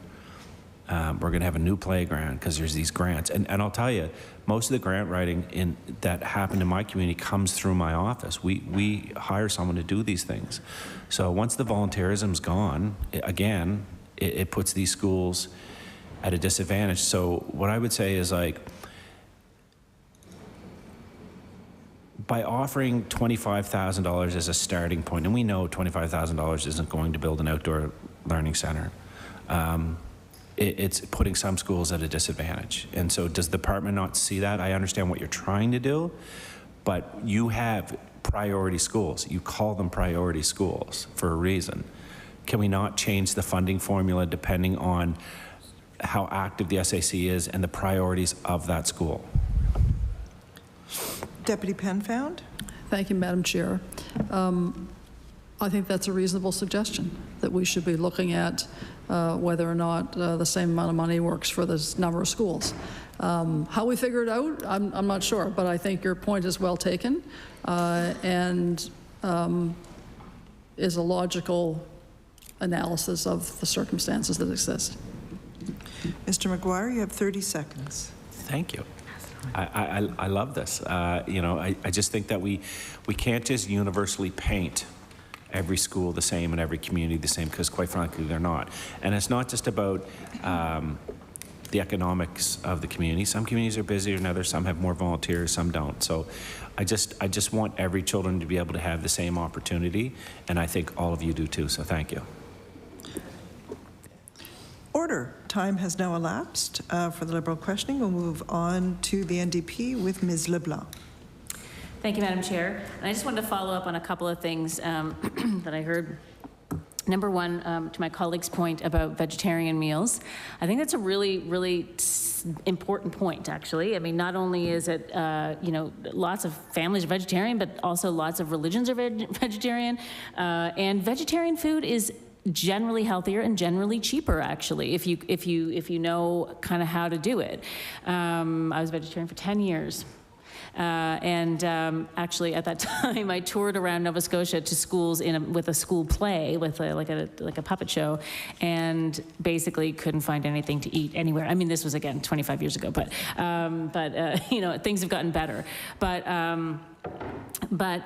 We're going to have a new playground because there's these grants. And I'll tell you, most of the grant writing that happened in my community comes through my office. We hire someone to do these things. So once the volunteerism's gone, again, it puts these schools at a disadvantage. So what I would say is, like, by offering $25,000 as a starting point, and we know $25,000 isn't going to build an outdoor learning center, it's putting some schools at a disadvantage. And so does the department not see that? I understand what you're trying to do, but you have priority schools. You call them priority schools for a reason. Can we not change the funding formula depending on how active the SAC is and the priorities of that school? Deputy Penfound. Thank you, Madam Chair. I think that's a reasonable suggestion, that we should be looking at whether or not the same amount of money works for this number of schools. How we figure it out, I'm not sure, but I think your point is well taken and is a logical analysis of the circumstances that exist. Mr. McGuire, you have 30 seconds. Thank you. I love this. I just think that we can't just universally paint every school the same and every community the same, because quite frankly they're not. And it's not just about the economics of the community. Some communities are busier than others, some have more volunteers, some don't. So I just want every children to be able to have the same opportunity, and I think all of you do too, so thank you. Order. Time has now elapsed for the Liberal questioning. We'll move on to the NDP with Ms. LeBlanc. Thank you, Madam Chair. And I just wanted to follow up on a couple of things that I heard. Number one, to my colleague's point about vegetarian meals, I think that's a really, really important point, actually. I mean, not only is it, lots of families are vegetarian, but also lots of religions are vegetarian. And vegetarian food is generally healthier and generally cheaper, actually, if you know kind of how to do it. I was vegetarian for 10 years. Actually, at that time, I toured around Nova Scotia to schools with a school play, with like a puppet show, and basically couldn't find anything to eat anywhere. I mean, this was again 25 years ago, but things have gotten better. But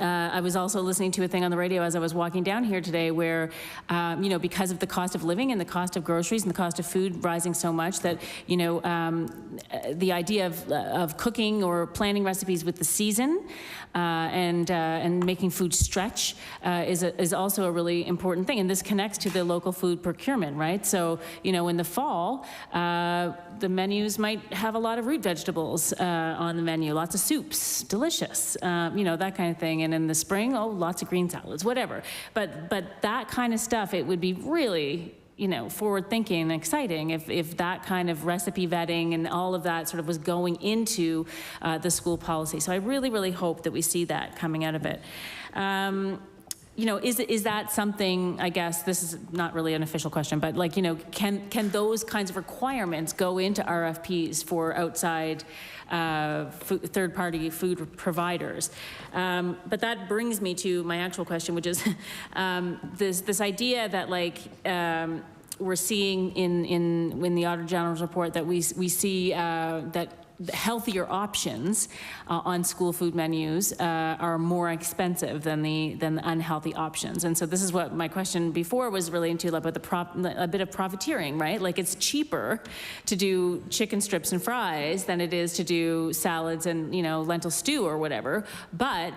I was also listening to a thing on the radio as I was walking down here today where, because of the cost of living and the cost of groceries and the cost of food rising so much that, the idea of cooking or planning recipes with the season and making food stretch is also a really important thing. And this connects to the local food procurement, right? So, in the fall, the menus might have a lot of root vegetables on the menu, lots of soups, delicious, that kind of thing. And in the spring, lots of green salads, whatever. But that kind of stuff, it would be really, forward-thinking and exciting if that kind of recipe vetting and all of that sort of was going into the school policy. So I really, really hope that we see that coming out of it. is that something, I guess, this is not really an official question, but like, can those kinds of requirements go into RFPs for outside third-party food providers? But that brings me to my actual question, which is this idea that we're seeing in the Auditor General's report that we see that healthier options on school food menus are more expensive than the unhealthy options. And so this is what my question before was relating to, about a bit of profiteering, right? Like, it's cheaper to do chicken strips and fries than it is to do salads and, lentil stew or whatever. But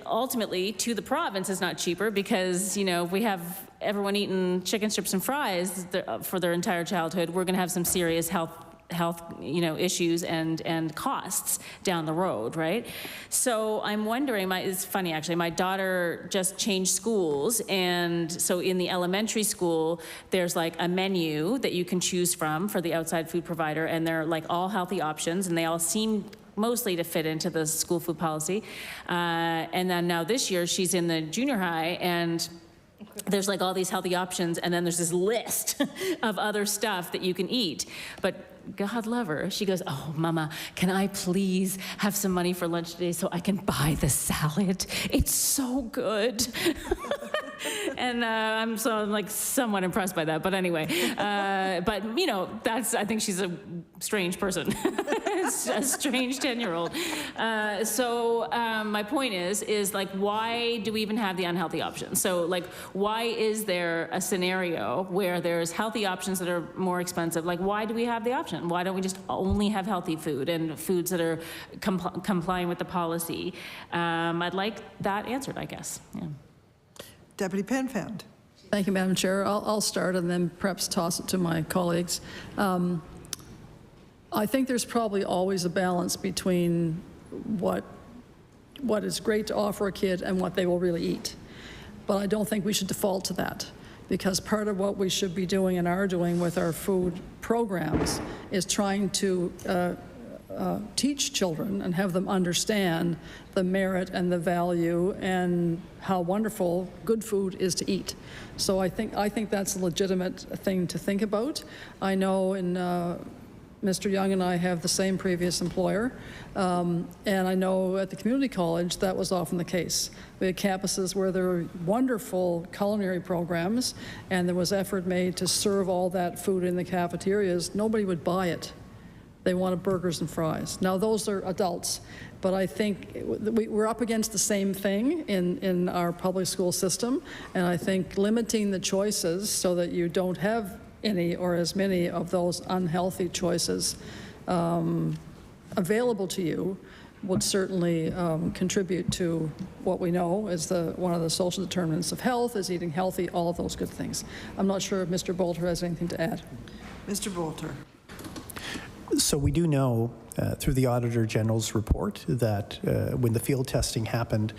ultimately to the province is not cheaper, because if we have everyone eating chicken strips and fries for their entire childhood, we're going to have some serious health issues and costs down the road, right? So I'm wondering, it's funny actually, my daughter just changed schools, and so in the elementary school there's like a menu that you can choose from for the outside food provider, and they're like all healthy options, and they all seem mostly to fit into the school food policy. And then now this year she's in the junior high, and there's like all these healthy options, and then there's this list of other stuff that you can eat. But God love her, she goes, "Oh, Mama, can I please have some money for lunch today so I can buy the salad? It's so good." And I'm like somewhat impressed by that. But anyway, but I think she's a strange person, a strange 10-year-old. So my point is like, why do we even have the unhealthy options? So like, why is there a scenario where there's healthy options that are more expensive? Like, why do we have the option? Why don't we just only have healthy food and foods that are complying with the policy? I'd like that answered, I guess. Yeah. Deputy Penfound. Thank you, Madam Chair. I'll start and then perhaps toss it to my colleagues. I think there's probably always a balance between what is great to offer a kid and what they will really eat. But I don't think we should default to that, because part of what we should be doing and are doing with our food programs is trying to teach children and have them understand the merit and the value and how wonderful good food is to eat. So I think that's a legitimate thing to think about. I know Mr. Young and I have the same previous employer, and I know at the community college that was often the case. We had campuses where there were wonderful culinary programs, and there was effort made to serve all that food in the cafeterias. Nobody would buy it. They wanted burgers and fries. Now, those are adults, but I think we're up against the same thing in our public school system, and I think limiting the choices so that you don't have any or as many of those unhealthy choices available to you would certainly contribute to what we know is one of the social determinants of health, is eating healthy, all of those good things. I'm not sure if Mr. Boulter has anything to add. Mr. Boulter. So we do know through the Auditor General's report that when the field testing happened,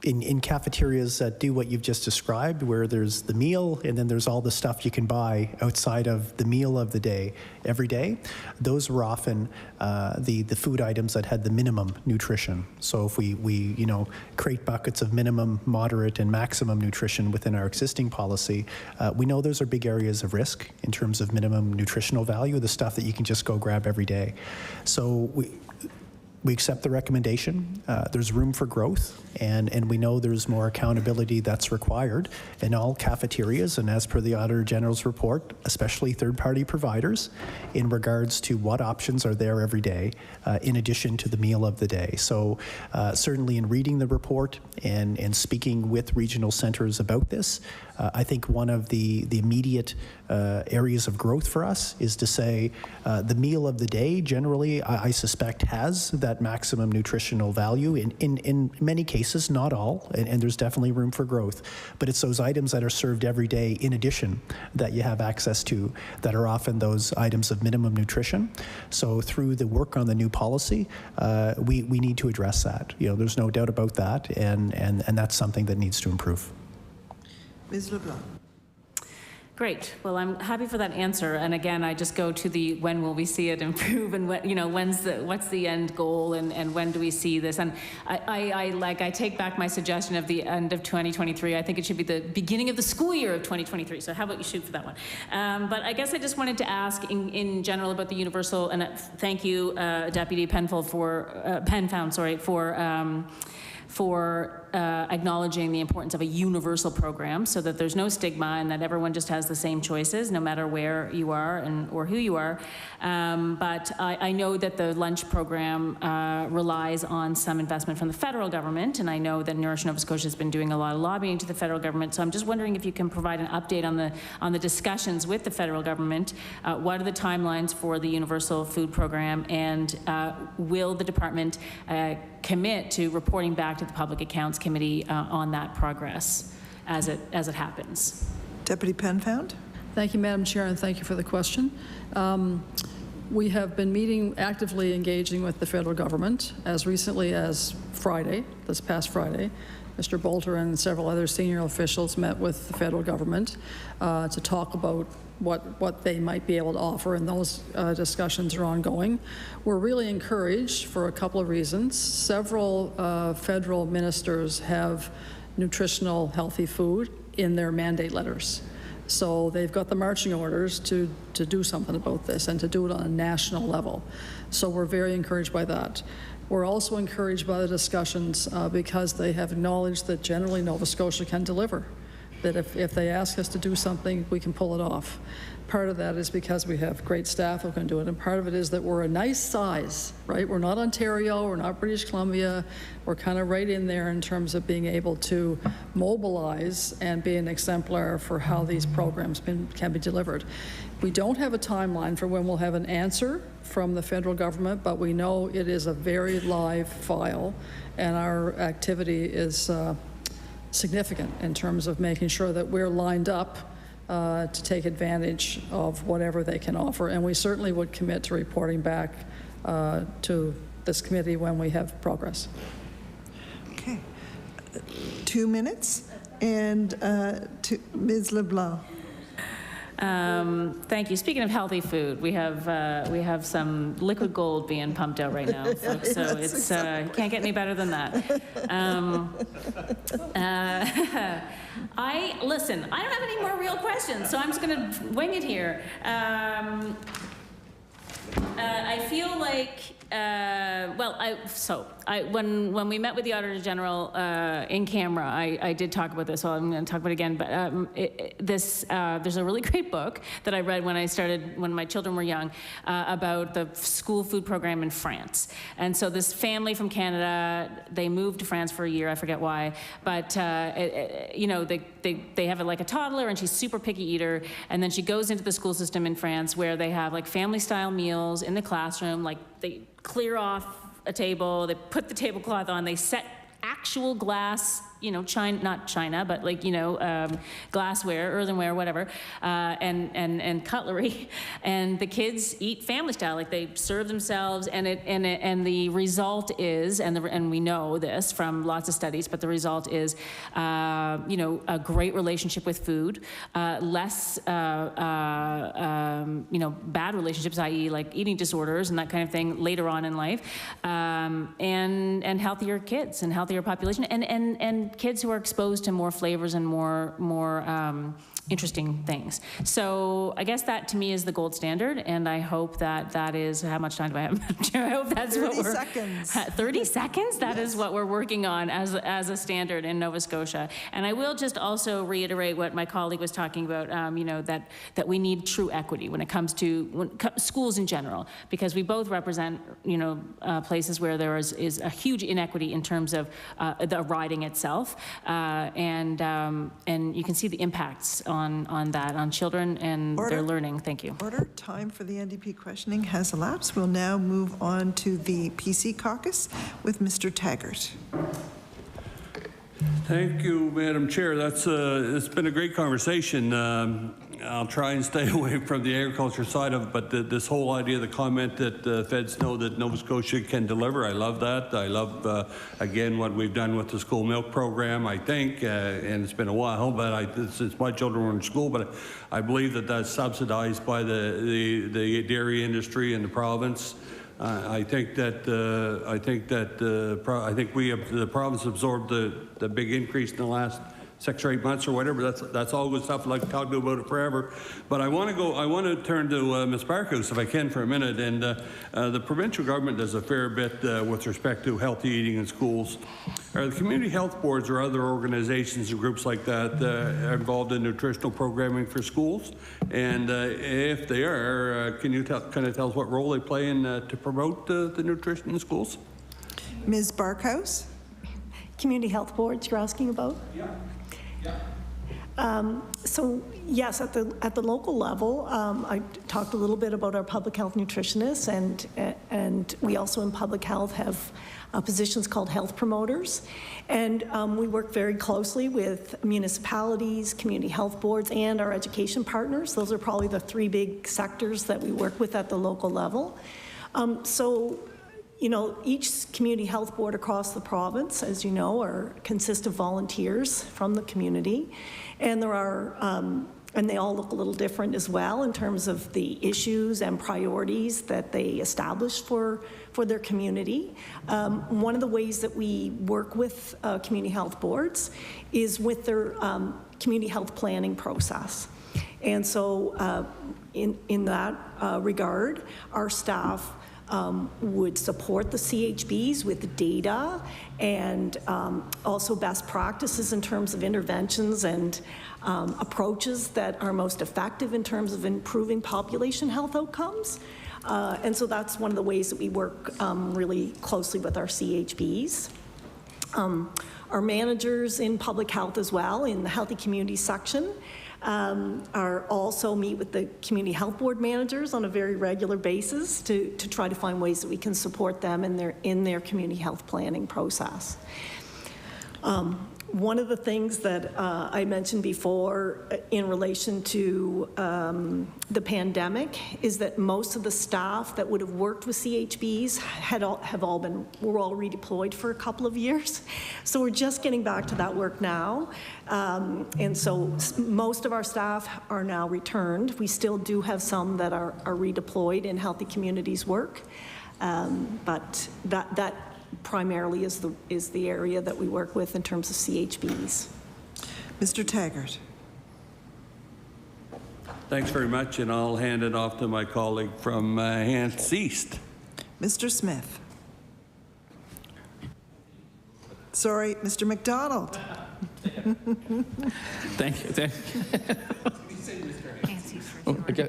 in cafeterias that do what you've just described, where there's the meal and then there's all the stuff you can buy outside of the meal of the day every day, those were often the food items that had the minimum nutrition. So if we create buckets of minimum, moderate, and maximum nutrition within our existing policy, we know those are big areas of risk in terms of minimum nutritional value, the stuff that you can just go grab every day. So we accept the recommendation. There's room for growth, and we know there's more accountability that's required in all cafeterias, and as per the Auditor General's report, especially third-party providers, in regards to what options are there every day, in addition to the meal of the day. So certainly in reading the report and speaking with regional centers about this, I think one of the immediate areas of growth for us is to say the meal of the day generally, I suspect, has that maximum nutritional value in many cases, not all, and there's definitely room for growth. But it's those items that are served every day in addition that you have access to that are often those items of minimum nutrition. So through the work on the new policy, we need to address that. There's no doubt about that, and that's something that needs to improve. Ms. LeBlanc. Great. Well, I'm happy for that answer. And again, I just go to the when will we see it improve, and what, what's the end goal, and when do we see this? And I take back my suggestion of the end of 2023. I think it should be the beginning of the school year of 2023. So how about you shoot for that one? But I guess I just wanted to ask in general about the universal, and thank you, Deputy Penfound, for acknowledging the importance of a universal program so that there's no stigma and that everyone just has the same choices no matter where you are or who you are. But I know that the lunch program relies on some investment from the federal government, and I know that Nourish Nova Scotia has been doing a lot of lobbying to the federal government. So I'm just wondering if you can provide an update on the discussions with the federal government. What are the timelines for the universal food program, and will the department commit to reporting back to the Public Accounts Committee on that progress as it happens? Deputy Penfound. Thank you, Madam Chair, and thank you for the question. We have been actively engaging with the federal government as recently as this past Friday. Mr. Boulter and several other senior officials met with the federal government to talk about what they might be able to offer, and those discussions are ongoing. We're really encouraged for a couple of reasons. Several federal ministers have nutritional healthy food in their mandate letters. So they've got the marching orders to do something about this and to do it on a national level. So we're very encouraged by that. We're also encouraged by the discussions because they have acknowledged that generally Nova Scotia can deliver, that if they ask us to do something, we can pull it off. Part of that is because we have great staff who can do it, and part of it is that we're a nice size, right? We're not Ontario, we're not British Columbia, we're kind of right in there in terms of being able to mobilize and be an exemplar for how these programs can be delivered. We don't have a timeline for when we'll have an answer from the federal government, but we know it is a very live file, and our activity is significant in terms of making sure that we're lined up to take advantage of whatever they can offer. And we certainly would commit to reporting back to this committee when we have progress. Okay. 2 minutes, and to Ms. LeBlanc. Thank you. Speaking of healthy food, we have some liquid gold being pumped out right now, folks, so Yes, it's exactly. can't get any better than that. I don't have any more real questions, so I'm just going to wing it here. I feel like when we met with the Auditor General in camera, I did talk about this, so I'm going to talk about it again. But there's a really great book that I read when my children were young about the school food program in France. And so this family from Canada, they moved to France for a year, I forget why, but they have like a toddler, and she's a super picky eater, and then she goes into the school system in France where they have like family style meals in the classroom, like they clear off a table, they put the tablecloth on, they set actual glass, not china, but like, glassware, earthenware, whatever, and cutlery, and the kids eat family style, like they serve themselves, and the result is, and we know this from lots of studies, but the result is, a great relationship with food, less, bad relationships, i.e. like eating disorders and that kind of thing later on in life, and healthier kids and healthier population, and kids who are exposed to more flavors and more interesting things. So I guess that to me is the gold standard, and I hope that is, how much time do I have? I hope that's 30 seconds. 30 seconds? That is what we're working on as a standard in Nova Scotia. And I will just also reiterate what my colleague was talking about, that we need true equity when it comes to schools in general, because we both represent, places where there is a huge inequity in terms of the riding itself, and you can see the impacts on that, on children and Order. their learning. Thank you. Order. Time for the NDP questioning has elapsed. We'll now move on to the PC Caucus with Mr. Taggart. Thank you, Madam Chair. It's been a great conversation. I'll try and stay away from the agriculture side of it, but this whole idea, the comment that feds know that Nova Scotia can deliver, I love that. I love, again, what we've done with the school milk program, I think, and it's been a while, but since my children were in school, but I believe that that's subsidized by the dairy industry in the province. I think that the province absorbed the big increase in the last 6 or 8 months or whatever. That's all good stuff. I'd like to talk to you about it forever. But I want to turn to Ms. Barkhouse, if I can, for a minute. And the provincial government does a fair bit with respect to healthy eating in schools. Are the community health boards or other organizations or groups like that involved in nutritional programming for schools? And if they are, can you kind of tell us what role they play in to promote the nutrition in schools? Ms. Barkhouse? Community health boards you're asking about? Yeah. So yes, at the local level, I talked a little bit about our public health nutritionists, and we also in public health have positions called health promoters, and we work very closely with municipalities, community health boards, and our education partners. Those are probably the 3 big sectors that we work with at the local level. So, you know, each community health board across the province, as you know, consist of volunteers from the community, and there are, and they all look a little different as well in terms of the issues and priorities that they establish for their community. One of the ways that we work with community health boards is with their community health planning process. And so in that regard, our staff would support the CHBs with data and also best practices in terms of interventions and approaches that are most effective in terms of improving population health outcomes. And so that's one of the ways that we work really closely with our CHBs. Our managers in public health as well, in the Healthy Communities section, are also meet with the community health board managers on a very regular basis to try to find ways that we can support them in their community health planning process. One of the things that I mentioned before in relation to the pandemic is that most of the staff that would have worked with CHBs were all redeployed for a couple of years. So we're just getting back to that work now. And so most of our staff are now returned. We still do have some that are redeployed in Healthy Communities work. But that primarily is the area that we work with in terms of CHBs. Mr. Taggart. Thanks very much, and I'll hand it off to my colleague from Hants East. Mr. Smith. Sorry, Mr. McDonald. Thank you.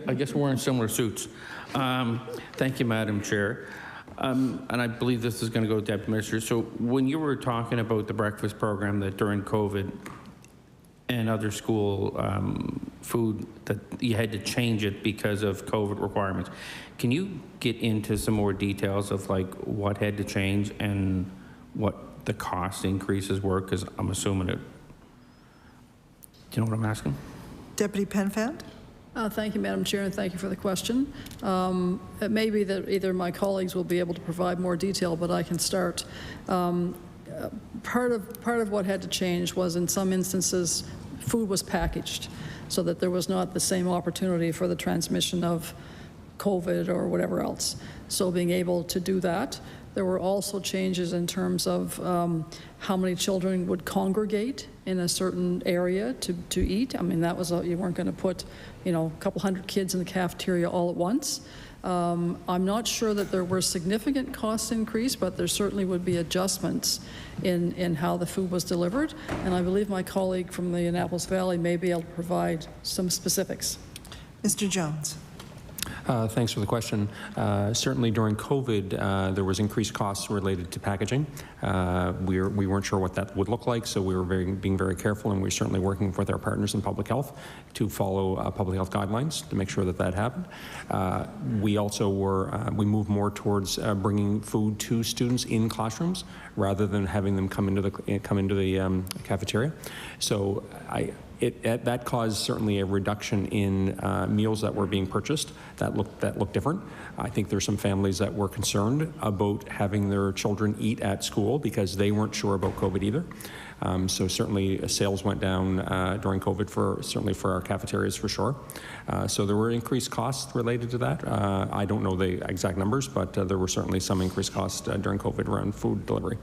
I guess we're wearing similar suits. Thank you, Madam Chair. And I believe this is going to go to Deputy Minister. So when you were talking about the breakfast program that during COVID and other school food that you had to change it because of COVID requirements, can you get into some more details of like what had to change and what the cost increases were? Because I'm assuming it. Do you know what I'm asking? Deputy Penfound. Thank you, Madam Chair, and thank you for the question. It may be that either of my colleagues will be able to provide more detail, but I can start. Part of what had to change was, in some instances, food was packaged so that there was not the same opportunity for the transmission of COVID or whatever else. So being able to do that. There were also changes in terms of how many children would congregate in a certain area to eat. I mean, that was you weren't going to put, you know, a couple hundred kids in the cafeteria all at once. I'm not sure that there were significant cost increase, but there certainly would be adjustments in how the food was delivered. And I believe my colleague from the Annapolis Valley may be able to provide some specifics. Mr. Jones. Thanks for the question. Certainly during COVID, there was increased costs related to packaging. We weren't sure what that would look like, so we were being very careful, and we're certainly working with our partners in public health to follow public health guidelines to make sure that happened. We also we moved more towards bringing food to students in classrooms rather than having them come into the cafeteria. So that caused certainly a reduction in meals that were being purchased that looked different. I think there's some families that were concerned about having their children eat at school because they weren't sure about COVID either. So certainly sales went down during COVID certainly for our cafeterias for sure. So there were increased costs related to that. I don't know the exact numbers, but there were certainly some increased costs during COVID around food delivery.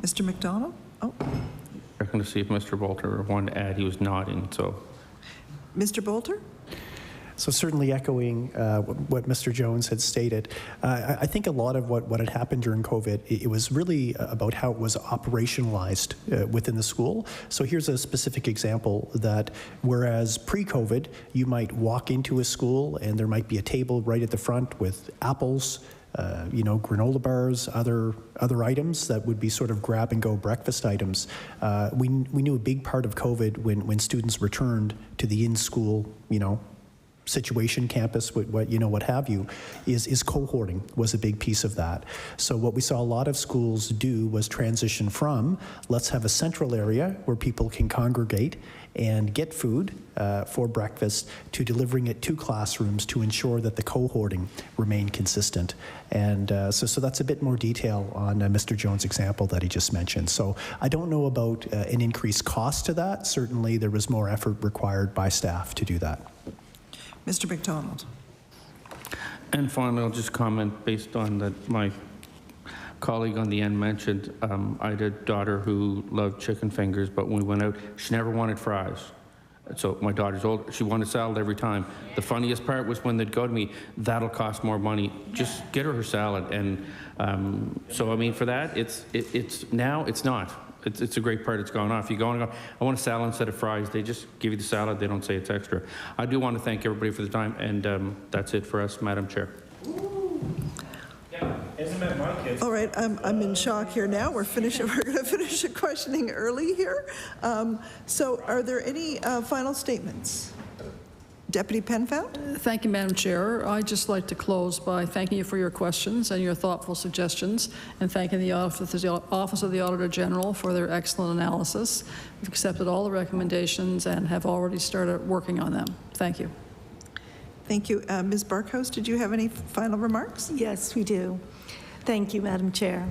Mr. McDonald? Oh, Checking to see if Mr. Boulter wanted to add. He was nodding, so. Mr. Boulter? So certainly echoing what Mr. Jones had stated, I think a lot of what had happened during COVID, it was really about how it was operationalized within the school. So here's a specific example that whereas pre-COVID, you might walk into a school and there might be a table right at the front with apples, granola bars, other items that would be sort of grab-and-go breakfast items. We knew a big part of COVID when students returned to the in-school, situation, campus, what have you, is cohorting was a big piece of that. So what we saw a lot of schools do was transition from, let's have a central area where people can congregate and get food for breakfast, to delivering it to classrooms to ensure that the cohorting remained consistent. And so that's a bit more detail on Mr. Jones' example that he just mentioned. So I don't know about an increased cost to that. Certainly there was more effort required by staff to do that. Mr. McDonald? And finally, I'll just comment based on that my colleague on the end mentioned, I had a daughter who loved chicken fingers, but when we went out, she never wanted fries. So my daughter's old, she wanted salad every time. The funniest part was when they'd go to me, that'll cost more money, just get her salad. And so, I mean, for that, it's now, it's not. It's a great part. It's gone off. You go and go, I want a salad instead of fries. They just give you the salad. They don't say it's extra. I do want to thank everybody for the time, and that's it for us, Madam Chair. All right, I'm in shock here now. We're going to finish the questioning early here. So are there any final statements? Deputy Penfound? Thank you, Madam Chair. I'd just like to close by thanking you for your questions and your thoughtful suggestions, and thanking the Office of the Auditor General for their excellent analysis. We've accepted all the recommendations and have already started working on them. Thank you. Thank you. Ms. Barkhouse, did you have any final remarks? Yes, we do. Thank you, Madam Chair.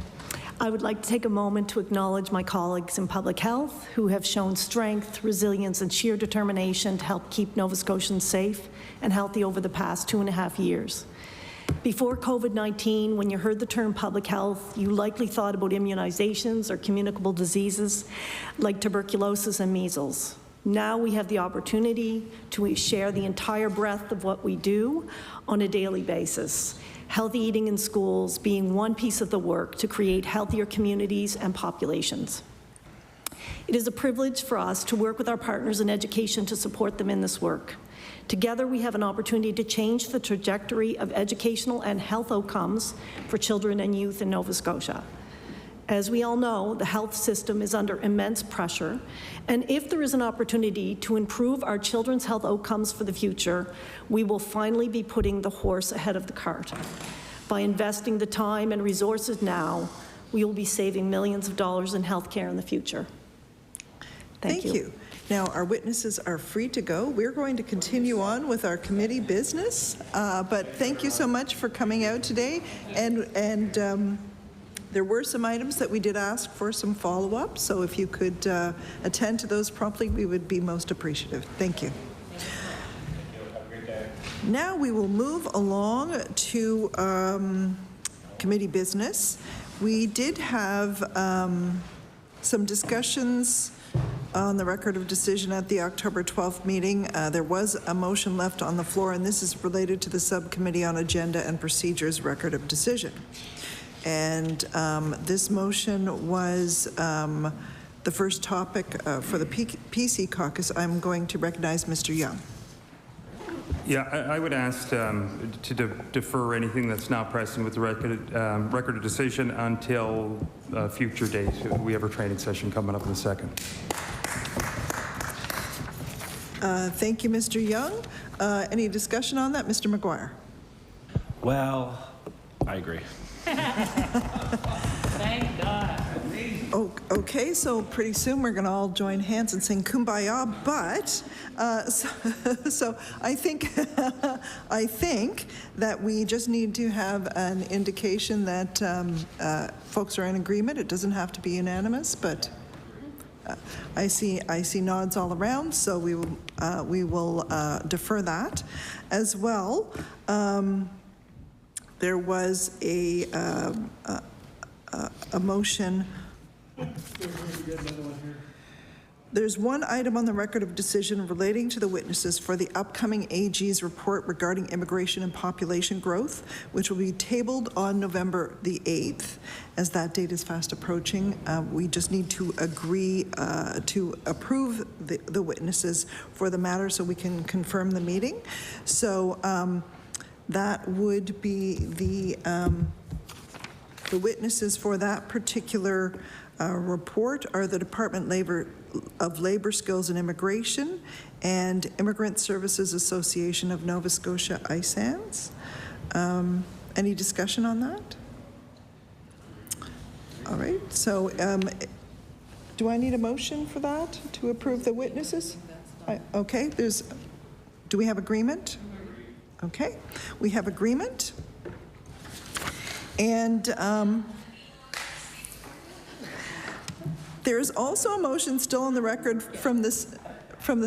I would like to take a moment to acknowledge my colleagues in public health who have shown strength, resilience, and sheer determination to help keep Nova Scotians safe and healthy over the past 2.5 years. Before COVID-19, when you heard the term public health, you likely thought about immunizations or communicable diseases like tuberculosis and measles. Now we have the opportunity to share the entire breadth of what we do on a daily basis. Healthy eating in schools being one piece of the work to create healthier communities and populations. It is a privilege for us to work with our partners in education to support them in this work. Together, we have an opportunity to change the trajectory of educational and health outcomes for children and youth in Nova Scotia. As we all know, the health system is under immense pressure, and if there is an opportunity to improve our children's health outcomes for the future, we will finally be putting the horse ahead of the cart. By investing the time and resources now, we will be saving millions of dollars in health care in the future. Thank you. Now, our witnesses are free to go. We're going to continue on with our committee business, but thank you so much for coming out today. And there were some items that we did ask for some follow-up, so if you could attend to those promptly, we would be most appreciative. Thank you. Now we will move along to committee business. We did have some discussions on the record of decision at the October 12th meeting. There was a motion left on the floor, and this is related to the Subcommittee on Agenda and Procedures record of decision. And this motion was the first topic for the PC Caucus. I'm going to recognize Mr. Young. Yeah, I would ask to defer anything that's not present with the record of decision until a future date. We have a training session coming up in a second. Thank you, Mr. Young. Any discussion on that? Mr. McGuire? Well, I agree. Thank God. Okay, so pretty soon we're going to all join hands and sing Kumbaya, but, so I think, I think that we just need to have an indication that folks are in agreement. It doesn't have to be unanimous, but I see nods all around, so we will defer that as well. There was a motion. There's one item on the record of decision relating to the witnesses for the upcoming AG's report regarding immigration and population growth, which will be tabled on November the 8th. As that date is fast approaching, we just need to agree to approve the witnesses for the matter so we can confirm the meeting. So that would be the witnesses for that particular report are the Department of Labor, Skills and Immigration and Immigrant Services Association of Nova Scotia, ISANS. Any discussion on that? All right, so do I need a motion for that to approve the witnesses? Okay, do we have agreement? Okay, we have agreement. And there is also a motion still on the record from the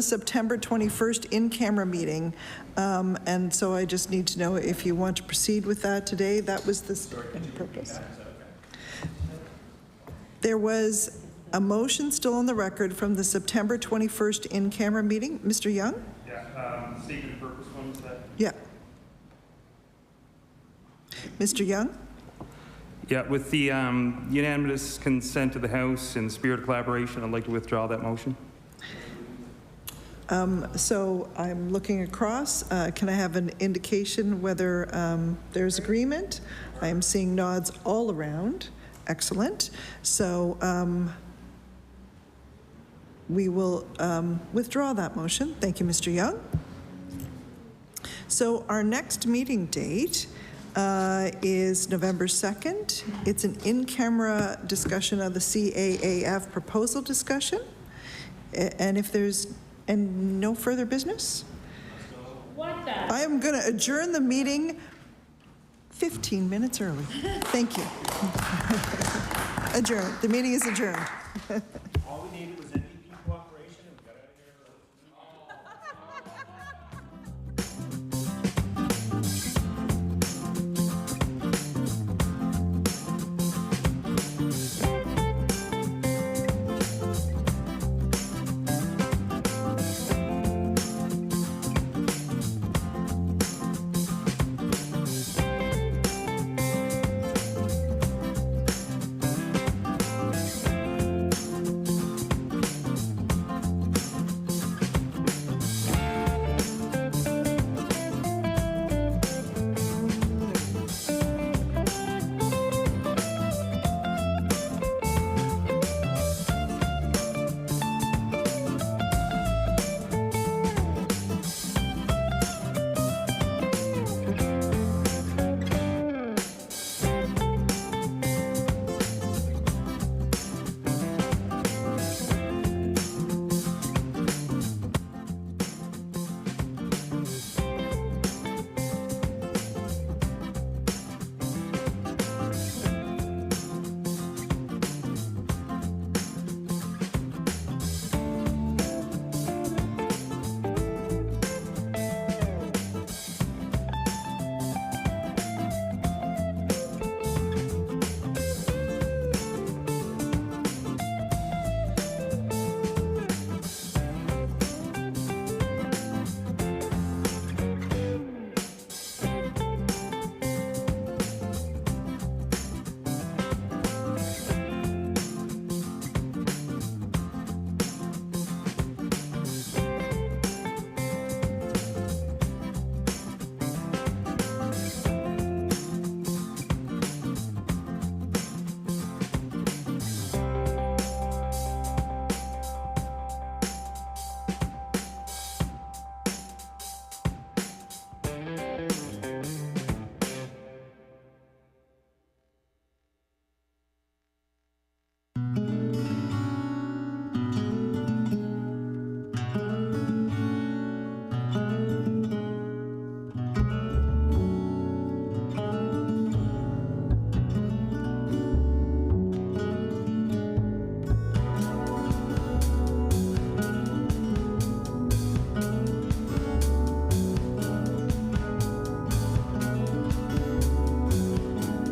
September 21st in-camera meeting. And so I just need to know if you want to proceed with that today. That was the purpose. There was a motion still on the record from the September 21st in-camera meeting. Mr. Young? Yeah, statement of purpose one, is that? Yeah. Mr. Young? Yeah, with the unanimous consent of the House and spirit of collaboration, I'd like to withdraw that motion. So I'm looking across. Can I have an indication whether there's agreement? I am seeing nods all around. Excellent. So we will withdraw that motion. Thank you, Mr. Young. So our next meeting date is November 2nd. It's an in-camera discussion of the CAAF proposal discussion. And if there's no further business, I am going to adjourn the meeting 15 minutes early. Thank you. Adjourned. The meeting is adjourned. All we needed was